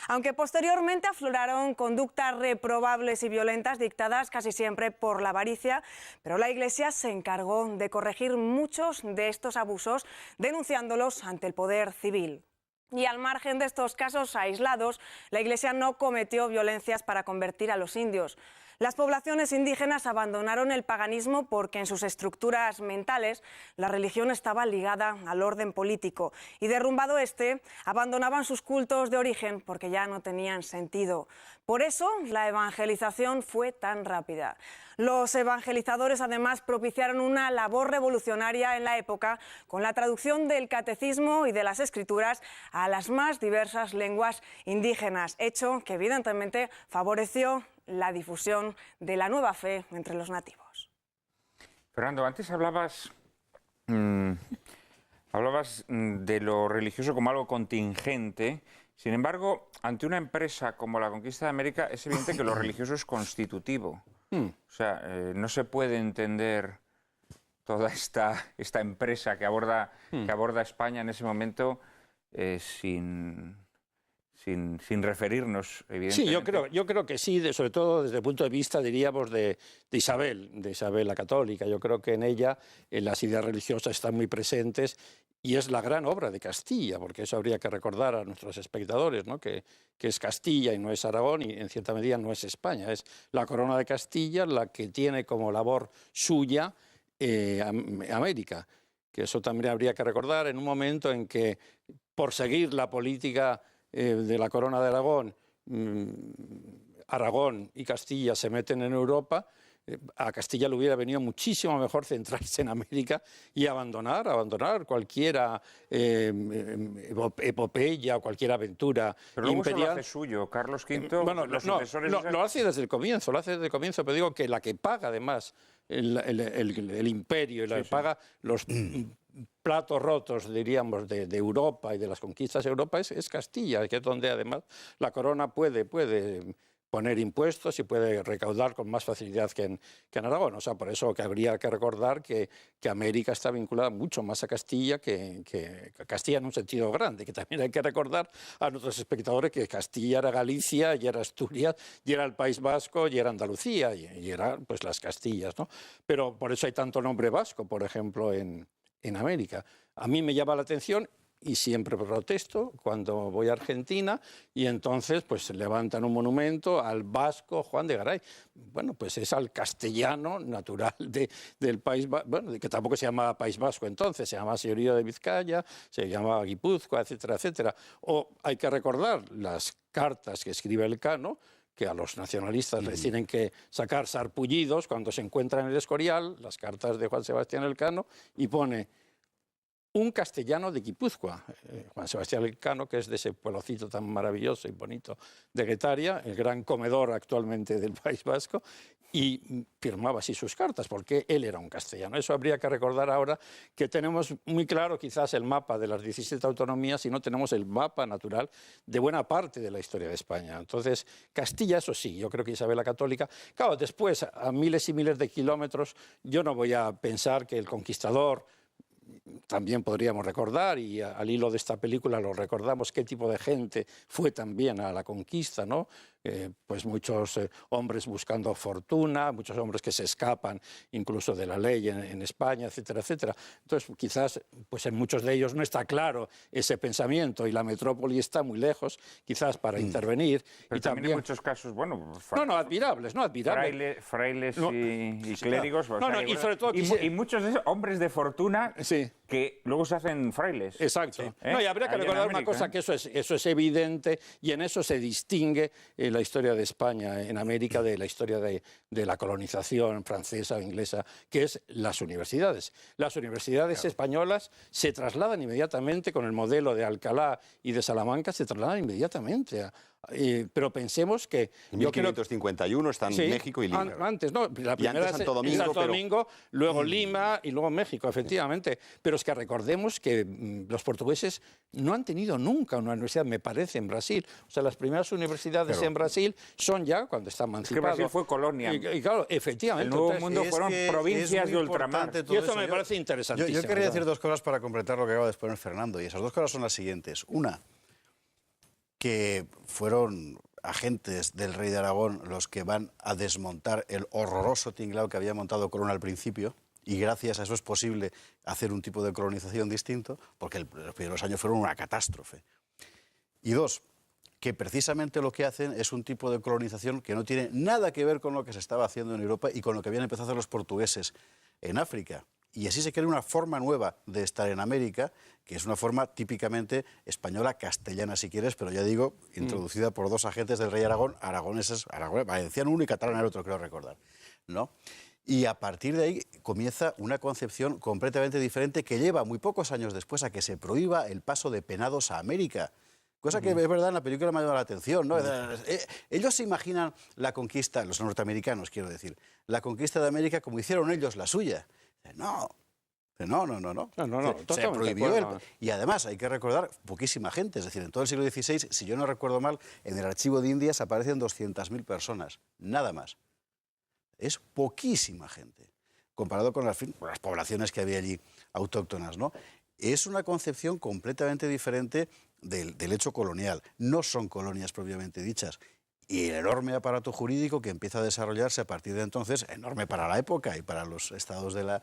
Aunque posteriormente afloraron conductas reprobables y violentas dictadas casi siempre por la avaricia, pero la Iglesia se encargó de corregir muchos de estos abusos, denunciándolos ante el poder civil. Y al margen de estos casos aislados, la Iglesia no cometió violencias para convertir a los indios. Las poblaciones indígenas abandonaron el paganismo porque en sus estructuras mentales la religión estaba ligada al orden político y, derrumbado este, abandonaban sus cultos de origen porque ya no tenían sentido. Por eso la evangelización fue tan rápida. Los evangelizadores además propiciaron una labor revolucionaria en la época con la traducción del catecismo y de las escrituras a las más diversas lenguas indígenas, hecho que evidentemente favoreció la difusión de la nueva fe entre los nativos. Fernando, antes hablabas Hablabas de lo religioso como algo contingente. Sin embargo, ante una empresa como la conquista de América, es evidente que lo religioso es constitutivo. O sea, no se puede entender toda esta empresa que aborda España en ese momento sin referirnos, evidentemente. Sí, yo creo que sí, sobre todo desde el punto de vista, diríamos, de Isabel la Católica. Yo creo que en ella las ideas religiosas están muy presentes y es la gran obra de Castilla, porque eso habría que recordar a nuestros espectadores, ¿no? que es Castilla y no es Aragón y en cierta medida no es España. Es la corona de Castilla la que tiene como labor suya América, que eso también habría que recordar en un momento en que, por seguir la política de la corona de Aragón, Aragón y Castilla se meten en Europa, a Castilla le hubiera venido muchísimo mejor centrarse en América y abandonar cualquier epopeya o cualquier aventura pero luego imperial. Eso lo hace suyo, Carlos V. Bueno, lo hace desde el comienzo, pero digo que la que paga además el imperio y la que paga los platos rotos, diríamos, de Europa y de las conquistas de Europa es Castilla, que es donde además la corona puede poner impuestos y puede recaudar con más facilidad que en Aragón. O sea, por eso que habría que recordar que América está vinculada mucho más a Castilla que Castilla en un sentido grande, que también hay que recordar a nuestros espectadores que Castilla era Galicia, y era Asturias, y era el País Vasco, y era Andalucía, y era pues las Castillas, ¿no? Pero por eso hay tanto nombre vasco, por ejemplo, en América. A mí me llama la atención y siempre protesto cuando voy a Argentina y entonces pues levantan un monumento al vasco Juan de Garay. Bueno, pues es al castellano natural del País Vasco, bueno, que tampoco se llamaba País Vasco entonces, se llamaba Señorío de Vizcaya, se llamaba Guipúzcoa, etcétera, etcétera. O hay que recordar las cartas que escribe Elcano, que a los nacionalistas les tienen que sacar sarpullidos cuando se encuentran en el Escorial, las cartas de Juan Sebastián Elcano, y pone: un castellano de Guipúzcoa, Juan Sebastián Elcano, que es de ese pueblocito tan maravilloso y bonito de Guetaria, el gran comedor actualmente del País Vasco, y firmaba así sus cartas, porque él era un castellano. Eso habría que recordar ahora, que tenemos muy claro quizás el mapa de las 17 autonomías y no tenemos el mapa natural de buena parte de la historia de España. Entonces, Castilla, eso sí, yo creo que Isabel la Católica. Claro, después, a miles y miles de kilómetros, yo no voy a pensar que el conquistador, también podríamos recordar, y al hilo de esta película lo recordamos, qué tipo de gente fue también a la conquista, ¿no? Pues muchos hombres buscando fortuna, muchos hombres que se escapan incluso de la ley en España, etcétera, etcétera. Entonces, quizás pues en muchos de ellos no está claro ese pensamiento y la metrópoli está muy lejos, quizás para intervenir. Pero y también en muchos casos, bueno... admirables. Frailes y clérigos. Claro. Y sobre todo... Y muchos de esos hombres de fortuna... Sí. Que luego se hacen frailes. Exacto. Sí. Y habría que recordar una cosa, que eso es evidente, y en eso se distingue la historia de España en América de la historia de la colonización francesa o inglesa, que es las universidades. Las universidades españolas se trasladan inmediatamente, con el modelo de Alcalá y de Salamanca, se trasladan inmediatamente pero pensemos que... En 1551 están México y Lima. Antes, no, la primera es Santo Domingo, luego Lima y luego México, efectivamente. Pero es que recordemos que los portugueses no han tenido nunca una universidad, me parece, en Brasil. O sea, las primeras universidades en Brasil son ya cuando está emancipado. Es que Brasil fue colonia. Y claro, efectivamente. El Nuevo Mundo fueron provincias de ultramar. Y eso me parece interesantísimo. Yo quería decir dos cosas para completar lo que acaba de exponer Fernando, y esas dos cosas son las siguientes. Una, que fueron agentes del rey de Aragón los que van a desmontar el horroroso tinglao que había montado Corona al principio, y gracias a eso es posible hacer un tipo de colonización distinto, porque los primeros años fueron una catástrofe. Y dos, que precisamente lo que hacen es un tipo de colonización que no tiene nada que ver con lo que se estaba haciendo en Europa y con lo que habían empezado a hacer los portugueses en África. Y así se crea una forma nueva de estar en América, que es una forma típicamente española, castellana si quieres, pero ya digo, introducida por dos agentes del rey Aragón, aragoneses, valenciano uno y catalán el otro, creo recordar, ¿no? Y a partir de ahí comienza una concepción completamente diferente que lleva muy pocos años después a que se prohíba el paso de penados a América. Cosa que es verdad, en la película me ha llamado la atención, ¿no? Ellos se imaginan la conquista, los norteamericanos quiero decir, la conquista de América como hicieron ellos la suya. No, No. Se totalmente prohibió de acuerdo. y además hay que recordar poquísima gente, es decir, en todo el siglo XVI, si yo no recuerdo mal, en el archivo de Indias aparecen 200.000 personas, nada más. Es poquísima gente, comparado con las poblaciones que había allí autóctonas, ¿no? Es una concepción completamente diferente del hecho colonial. No son colonias propiamente dichas. Y el enorme aparato jurídico que empieza a desarrollarse a partir de entonces, enorme para la época y para los estados de la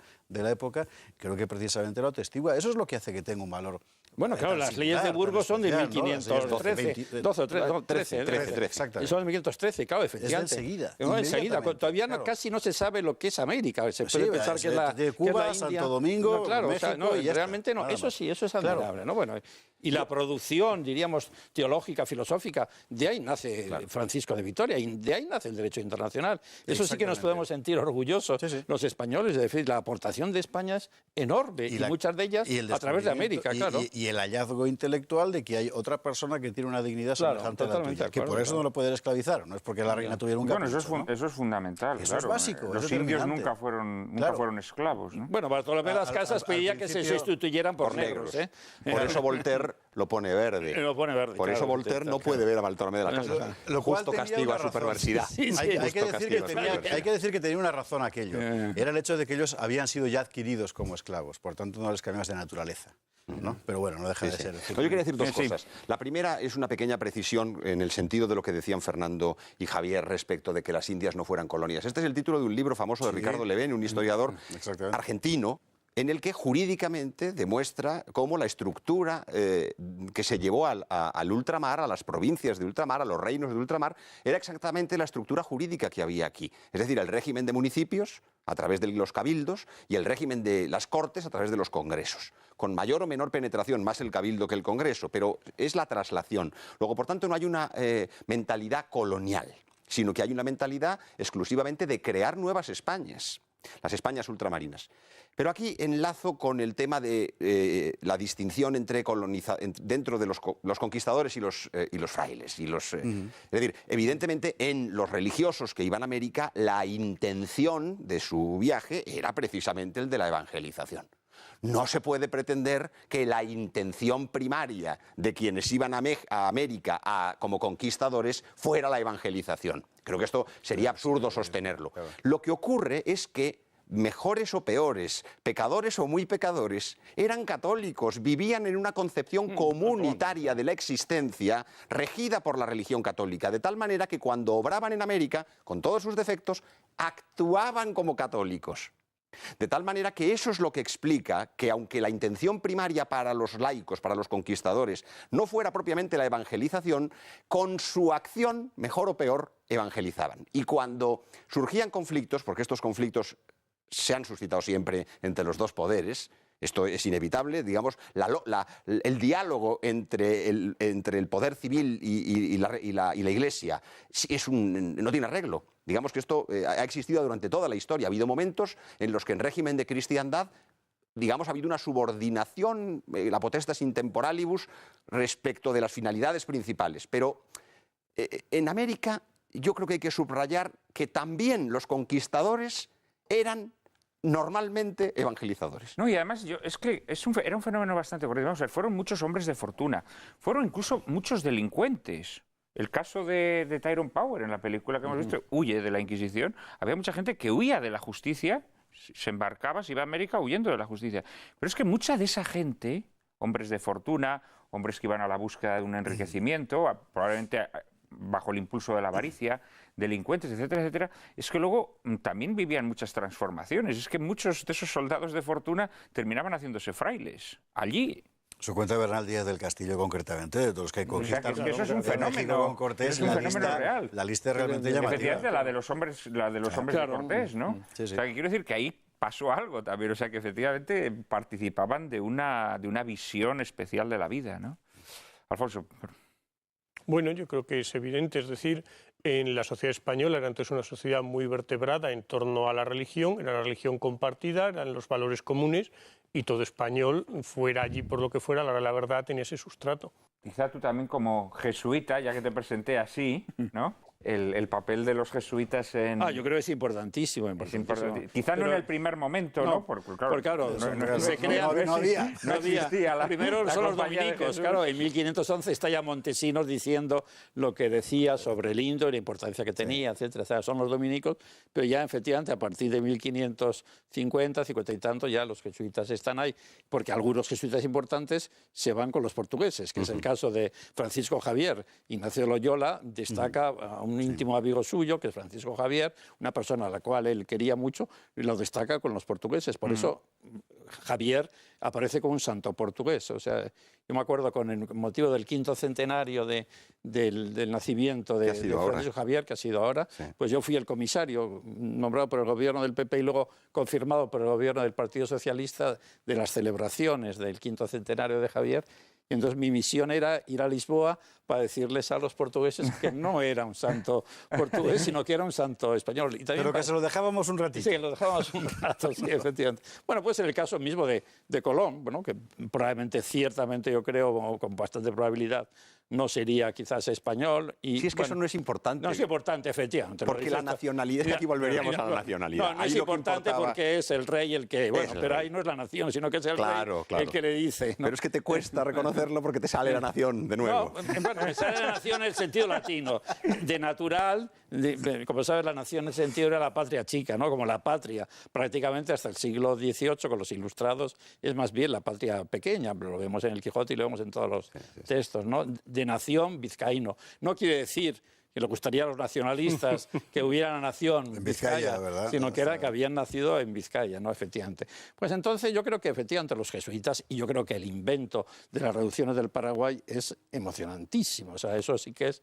época, creo que precisamente lo atestigua. Eso es lo que hace que tenga un valor. Bueno, claro, las leyes de Burgos son de 1513, 12 o 13, exactamente. Son de 1513, claro, efectivamente. Es de enseguida, No, enseguida. inmediatamente, Todavía claro. casi no se sabe lo que es América. Se puede Sí, pensar que es la, de Cuba, que es la Santo India. Domingo, No, claro, México, o sea, no, y ya realmente está, no. nada Eso más. sí, eso es Claro. admirable, ¿no? Bueno, y la producción, diríamos, teológica, filosófica, de ahí nace Francisco de Vitoria, y de ahí nace el derecho internacional. Eso sí que nos Exactamente. podemos sentir orgullosos Sí, sí. los españoles, es decir, la aportación de España es enorme, y muchas de ellas el a través de descubrimiento América, claro. Y el hallazgo intelectual de que hay otra persona que tiene una dignidad Claro, semejante a la totalmente tuya, de que acuerdo, por eso claro. no lo pueden esclavizar, no es porque la reina tuviera un Bueno, capricho, ¿no? eso es fundamental, Eso claro. es básico, es Los indios determinante. nunca fueron esclavos, ¿no? Bueno, Bartolomé de las Casas pedía que se principio- sustituyeran por negros. Por eso Voltaire lo pone verde. Lo pone verde, Por eso claro, Voltaire no puede ver a Bartolomé de las Casas. Lo cual Justo tenía castigo una a su razón. perversidad. Sí, sí. Hay que Justo decir que castigo a su perversidad. hay que decir que tenía una razón aquello. Era el hecho de que ellos habían sido ya adquiridos como esclavos, por tanto no les cambiamos de naturaleza, ¿no? Pero bueno, no deja de ser. No, yo quería decir dos cosas. La primera es una pequeña precisión en el sentido de lo que decían Fernando y Javier respecto de que las Indias no fueran colonias. Este es el título de un libro famoso de Ricardo Levene, un historiador Exactamente. argentino, en el que jurídicamente demuestra cómo la estructura que se llevó al ultramar, a las provincias de ultramar, a los reinos de ultramar, era exactamente la estructura jurídica que había aquí. Es decir, el régimen de municipios a través de los cabildos y el régimen de las cortes a través de los congresos, con mayor o menor penetración, más el cabildo que el congreso, pero es la traslación. Luego, por tanto, no hay una mentalidad colonial, sino que hay una mentalidad exclusivamente de crear nuevas Españas, las Españas ultramarinas. Pero aquí enlazo con el tema de la distinción entre dentro de los conquistadores y los frailes. Es decir, evidentemente en los religiosos que iban a América, la intención de su viaje era precisamente el de la evangelización. No se puede pretender que la intención primaria de quienes iban a América como conquistadores fuera la evangelización. Creo que esto sería absurdo sostenerlo. Lo que ocurre es que mejores o peores, pecadores o muy pecadores, eran católicos, vivían en una concepción comunitaria de la existencia regida por la religión católica, de tal manera que cuando obraban en América, con todos sus defectos, actuaban como católicos. De tal manera que eso es lo que explica que aunque la intención primaria para los laicos, para los conquistadores, no fuera propiamente la evangelización, con su acción, mejor o peor, evangelizaban. Y cuando surgían conflictos, porque estos conflictos se han suscitado siempre entre los dos poderes, esto es inevitable, digamos, el diálogo entre el poder civil y la Iglesia no tiene arreglo. Digamos que esto ha existido durante toda la historia. Ha habido momentos en los que en régimen de cristiandad, digamos, ha habido una subordinación, la potestas intemporalibus, respecto de las finalidades principales. Pero en América yo creo que hay que subrayar que también los conquistadores eran normalmente evangelizadores. No, y además es que era un fenómeno bastante corriente. Vamos a ver, fueron muchos hombres de fortuna, fueron incluso muchos delincuentes. El caso de Tyrone Power en la película que hemos visto, huye de la Inquisición. Había mucha gente que huía de la justicia, se embarcaba, se iba a América huyendo de la justicia. Pero es que mucha de esa gente, hombres de fortuna, hombres que iban a la búsqueda de un enriquecimiento, probablemente bajo el impulso de la avaricia, delincuentes, etcétera, etcétera, es que luego también vivían muchas transformaciones. Es que muchos de esos soldados de fortuna terminaban haciéndose frailes allí. Eso cuenta Bernal Díaz del Castillo concretamente, de todos los que conquistaron. O sea, que eso es un fenómeno, México con Cortés, es un fenómeno real. La lista es realmente llamativa. Efectivamente, la de los hombres de Cortés, ¿no? Sí, sí. O sea, que quiero decir que ahí pasó algo también, o sea, que efectivamente participaban de una visión especial de la vida, ¿no? Alfonso. Bueno, yo creo que es evidente, es decir, en la sociedad española era antes una sociedad muy vertebrada en torno a la religión, era la religión compartida, eran los valores comunes y todo español, fuera allí por lo que fuera, la verdad tenía ese sustrato. Quizá tú también como jesuita, ya que te presenté así, ¿no? el papel de los jesuitas en... Yo creo que es importantísimo. Es importante. Quizá no en el primer momento, ¿no? Porque claro, se crea... No había. Primero son los dominicos, claro. En 1511 está ya Montesinos diciendo lo que decía sobre el indio y la importancia que tenía, etcétera. O sea, son los dominicos, pero ya efectivamente a partir de 1550, 50 y tanto, ya los jesuitas están ahí, porque algunos jesuitas importantes se van con los portugueses, que es el caso de Francisco Javier. Ignacio de Loyola destaca a un íntimo amigo suyo, que es Francisco Javier, una persona a la cual él quería mucho, y lo destaca con los portugueses. Por eso Javier aparece como un santo portugués. O sea, yo me acuerdo con el motivo del 5º centenario del nacimiento de Francisco Javier, que ha sido ahora, pues yo fui el comisario nombrado por el gobierno del PP y luego confirmado por el gobierno del Partido Socialista de las celebraciones del 5º centenario de Javier. Y entonces mi misión era ir a Lisboa para decirles a los portugueses que no era un santo portugués, sino que era un santo español. Y también pero que se lo dejábamos un ratito. Sí, lo dejábamos un rato, sí, efectivamente. Bueno, puede ser el caso mismo de Colón, bueno, que probablemente, ciertamente, yo creo, con bastante probabilidad, no sería quizás español. Sí, es que eso no es importante. No es importante, efectivamente. Porque la nacionalidad, aquí volveríamos a la nacionalidad. No es importante porque es el rey el que... Bueno, pero ahí no es la nación, sino que es el rey el que le dice. Pero es que te cuesta reconocerlo porque te sale la nación de nuevo. Bueno, me sale la nación en el sentido latino. De natural, como sabes, la nación en el sentido era la patria chica, ¿no? Como la patria. Prácticamente hasta el siglo XVIII, con los ilustrados, es más bien la patria pequeña. Lo vemos en el Quijote y lo vemos en todos los textos, ¿no? De nación, vizcaíno. No quiere decir que le gustaría a los nacionalistas que hubiera una nación en Vizcaya, ¿verdad? Sino que era que habían nacido en Vizcaya, ¿no? Efectivamente. Pues entonces yo creo que efectivamente los jesuitas, y yo creo que el invento de las reducciones del Paraguay es emocionantísimo. O sea, eso sí que es,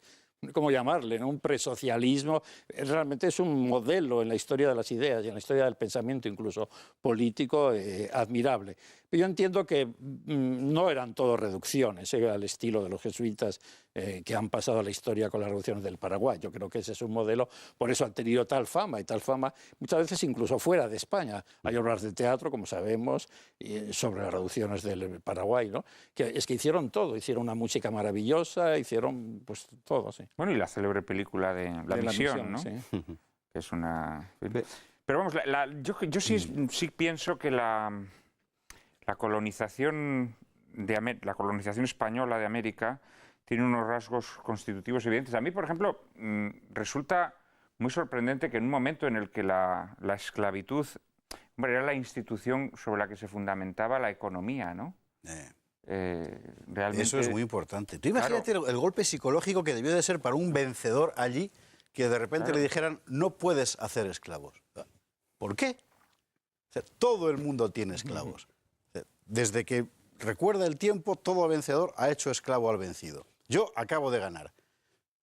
¿cómo llamarle?, ¿no? Un presocialismo. Realmente es un modelo en la historia de las ideas y en la historia del pensamiento, incluso político, admirable. Pero yo entiendo que no eran todo reducciones al estilo de los jesuitas que han pasado a la historia con las reducciones del Paraguay. Yo creo que ese es un modelo, por eso han tenido tal fama, muchas veces incluso fuera de España. Hay obras de teatro, como sabemos, sobre las reducciones del Paraguay, ¿no? Que es que hicieron todo, hicieron una música maravillosa, hicieron pues todo, sí. Bueno, y la célebre película de La Misión, ¿no? Sí. Que es una... Pero vamos, yo sí pienso que la colonización la colonización española de América tiene unos rasgos constitutivos evidentes. A mí, por ejemplo, resulta muy sorprendente que en un momento en el que la esclavitud era la institución sobre la que se fundamentaba la economía, ¿no? Realmente... Eso es muy importante. Tú imagínate el golpe psicológico que debió de ser para un vencedor allí, que de repente le dijeran, no puedes hacer esclavos. ¿Por qué? O sea, todo el mundo tiene esclavos. Desde que recuerda el tiempo, todo vencedor ha hecho esclavo al vencido. Yo acabo de ganar.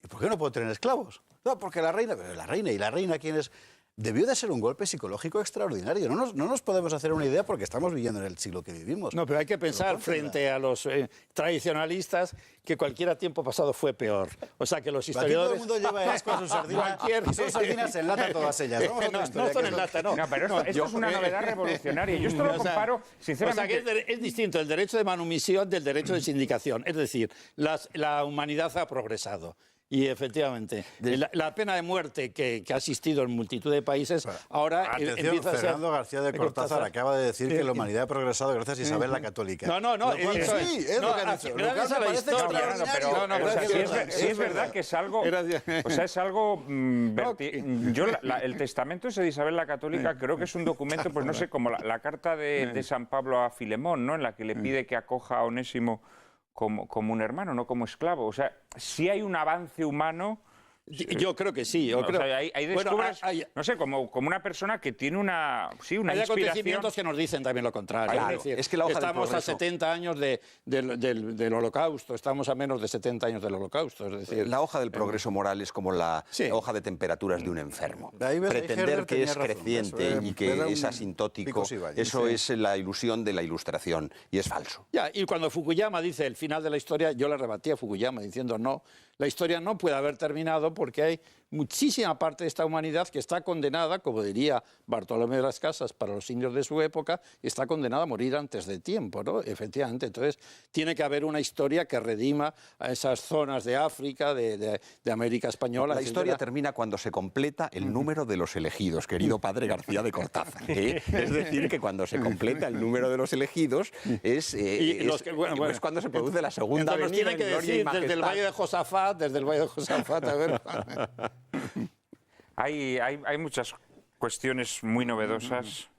¿Y por qué no puedo tener esclavos? No, porque la reina... Pero la reina, ¿quién es? Debió de ser un golpe psicológico extraordinario. No nos podemos hacer una idea porque estamos viviendo en el siglo que vivimos. No, pero hay que pensar frente a los tradicionalistas que cualquier tiempo pasado fue peor. O sea, que los historiadores... Aquí todo el mundo lleva asco a sus sardinas y son sardinas en lata todas ellas. No son en lata, no. Pero esto es una novedad revolucionaria. Yo esto lo comparo, sinceramente... O sea, que es distinto el derecho de manumisión del derecho de sindicación. Es decir, la humanidad ha progresado. Y efectivamente, la pena de muerte que ha existido en multitud de países, ahora empieza a ser... Fernando García de Cortázar acaba de decir que la humanidad ha progresado gracias a Isabel la Católica. No, sí, es lo que ha dicho. Gracias a la historia. Sí es verdad que es algo... O sea, es algo... Yo, el testamento ese de Isabel la Católica creo que es un documento, pues no sé, como la carta de San Pablo a Filemón, ¿no? En la que le pide que acoja a Onésimo como un hermano, no como esclavo. O sea, si hay un avance humano... Yo creo que sí. O sea, ahí descubres, no sé, como una persona que tiene una inspiración... Hay acontecimientos que nos dicen también lo contrario. Claro, es decir, es que la hoja estamos del a 70 años del Holocausto, estamos a menos de 70 años del Holocausto. Es decir, la hoja del progreso moral es como la hoja de temperaturas de un enfermo. Pretender que es creciente y que es asintótico, eso es la ilusión de la Ilustración y es falso. Y cuando Fukuyama dice el final de la historia, yo le rebatí a Fukuyama diciendo no, la historia no puede haber terminado porque hay muchísima parte de esta humanidad que está condenada, como diría Bartolomé de las Casas para los indios de su época, está condenada a morir antes de tiempo, ¿no? Efectivamente, entonces tiene que haber una historia que redima a esas zonas de África, de América Española. La historia termina cuando se completa el número de los elegidos, querido padre García de Cortázar. Es decir, que cuando se completa el número de los elegidos es cuando se produce la segunda venida. Nos tiene que decir desde el Valle de Josafat, a ver. Hay muchas cuestiones muy novedosas.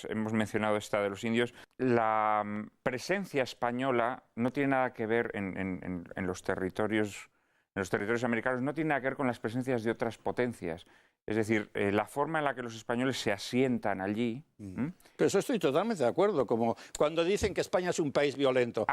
Hemos mencionado esta de los indios. La presencia española no tiene nada que ver en los territorios americanos, no tiene nada que ver con las presencias de otras potencias. Es decir, la forma en la que los españoles se asientan allí... Pero eso estoy totalmente de acuerdo, como cuando dicen que España es un país violento.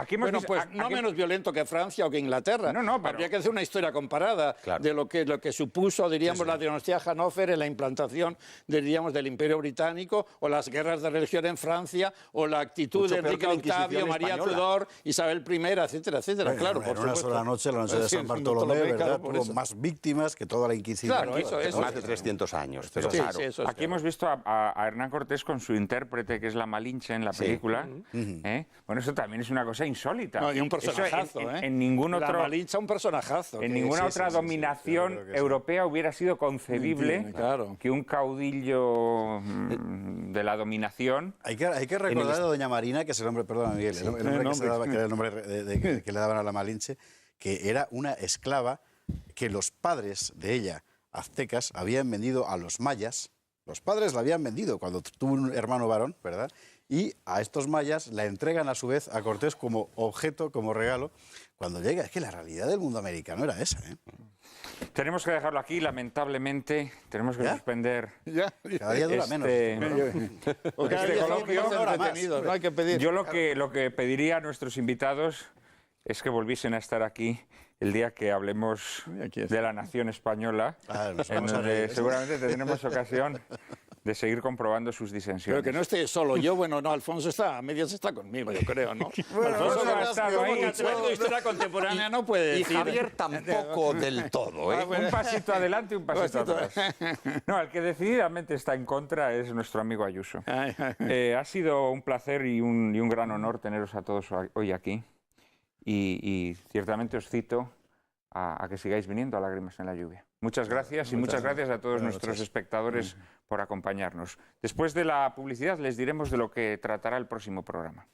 Menos violento que Francia o que Inglaterra. Pero habría que hacer una historia comparada de lo que supuso, diríamos, la dinastía Hannover en la implantación, diríamos, del Imperio Británico, o las guerras de religión en Francia, o la actitud de Enrique VIII, María Tudor, Isabel I, etcétera, etcétera. Claclaro, por una sola noche, la noche de San Bartolomé, ¿verdad? Tuvo más víctimas que toda la Inquisición. Claro, eso más de 300 años. Pero sí, claro. sí, eso Aquí hemos visto a Hernán Cortés con su intérprete, que es la Malinche en la película. Bueno, eso también es una cosa insólita. No, y un personajazo, en ningún otro... La Malinche, un personajazo. En ninguna otra dominación europea hubiera sido concebible que un caudillo de la dominación... Hay que recordar a doña Marina, que es el nombre, perdona Miguel, el nombre que se daba, que era el nombre que le daban a la Malinche, que era una esclava que los padres de ella, aztecas, habían vendido a los mayas. Los padres la habían vendido cuando tuvo un hermano varón, ¿verdad? Y a estos mayas la entregan a su vez a Cortés como objeto, como regalo, cuando llega. Es que la realidad del mundo americano era esa, ¿eh? Tenemos que dejarlo aquí, lamentablemente. Tenemos que suspender. Cada día dura menos. No hay que pedir. Yo lo que pediría a nuestros invitados es que volviesen a estar aquí el día que hablemos de la nación española, en donde seguramente tendremos ocasión de seguir comprobando sus disensiones. Pero que no esté solo yo, Alfonso está, a medias está conmigo, yo creo, ¿no? Alfonso no ha estado ahí. Historia contemporánea no puede decir. Y Javier tampoco del todo, ¿eh? Un pasito adelante y un pasito atrás. No, el que decididamente está en contra es nuestro amigo Ayuso. Ha sido un placer y un gran honor teneros a todos hoy aquí. Y ciertamente os cito a que sigáis viniendo a Lágrimas en la Lluvia. Muchas gracias y muchas gracias a todos nuestros espectadores por acompañarnos. Después de la publicidad les diremos de lo que tratará el próximo programa.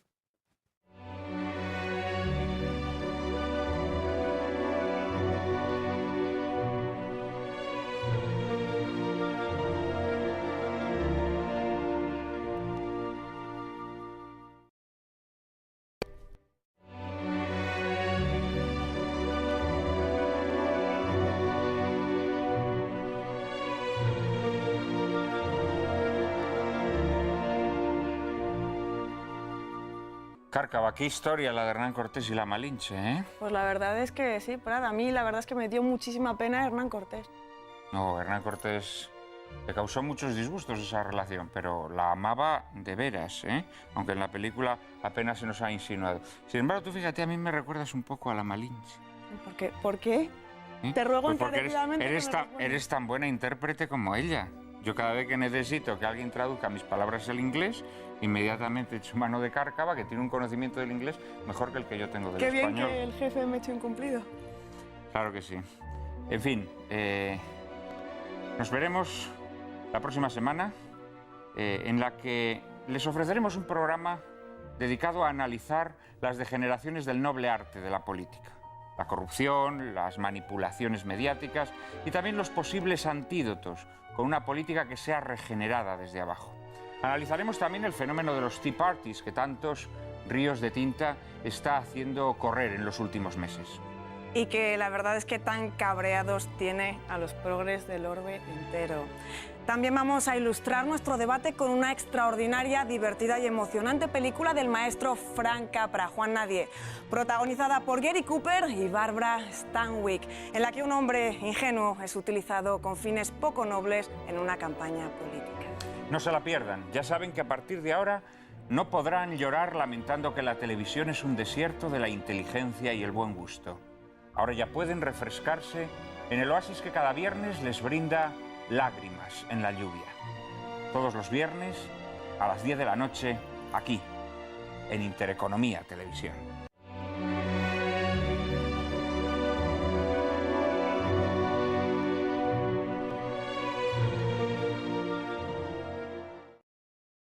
Cárcava, qué historia la de Hernán Cortés y la Malinche, ¿eh? Pues la verdad es que sí, Prat, a mí la verdad es que me dio muchísima pena Hernán Cortés. No, Hernán Cortés le causó muchos disgustos esa relación, pero la amaba de veras, ¿eh? Aunque en la película apenas se nos ha insinuado. Sin embargo, tú fíjate, a mí me recuerdas un poco a la Malinche. ¿Por qué? ¿Eh? Te ruego pues porque encarecidamente eres tan buena intérprete como ella. Yo cada vez que necesito que alguien traduzca mis palabras al inglés, inmediatamente echo mano de Cárcava, que tiene un conocimiento del inglés mejor que el que yo tengo del español. Qué bien que el jefe me ha hecho incumplido. Claro que sí. En fin, nos veremos la próxima semana, en la que les ofreceremos un programa dedicado a analizar las degeneraciones del noble arte de la política. La corrupción, las manipulaciones mediáticas y también los posibles antídotos con una política que sea regenerada desde abajo. Analizaremos también el fenómeno de los Tea Parties que tantos ríos de tinta está haciendo correr en los últimos meses. Y que la verdad es que tan cabreados tiene a los progres del orbe entero. También vamos a ilustrar nuestro debate con una extraordinaria, divertida y emocionante película del maestro Frank Capra, Juan Nadie, protagonizada por Gary Cooper y Barbara Stanwyck, en la que un hombre ingenuo es utilizado con fines poco nobles en una campaña política. No se la pierdan, ya saben que a partir de ahora no podrán llorar lamentando que la televisión es un desierto de la inteligencia y el buen gusto. Ahora ya pueden refrescarse en el oasis que cada viernes les brinda Lágrimas en la lluvia. Todos los viernes a las 10 de la noche, aquí, en Intereconomía Televisión.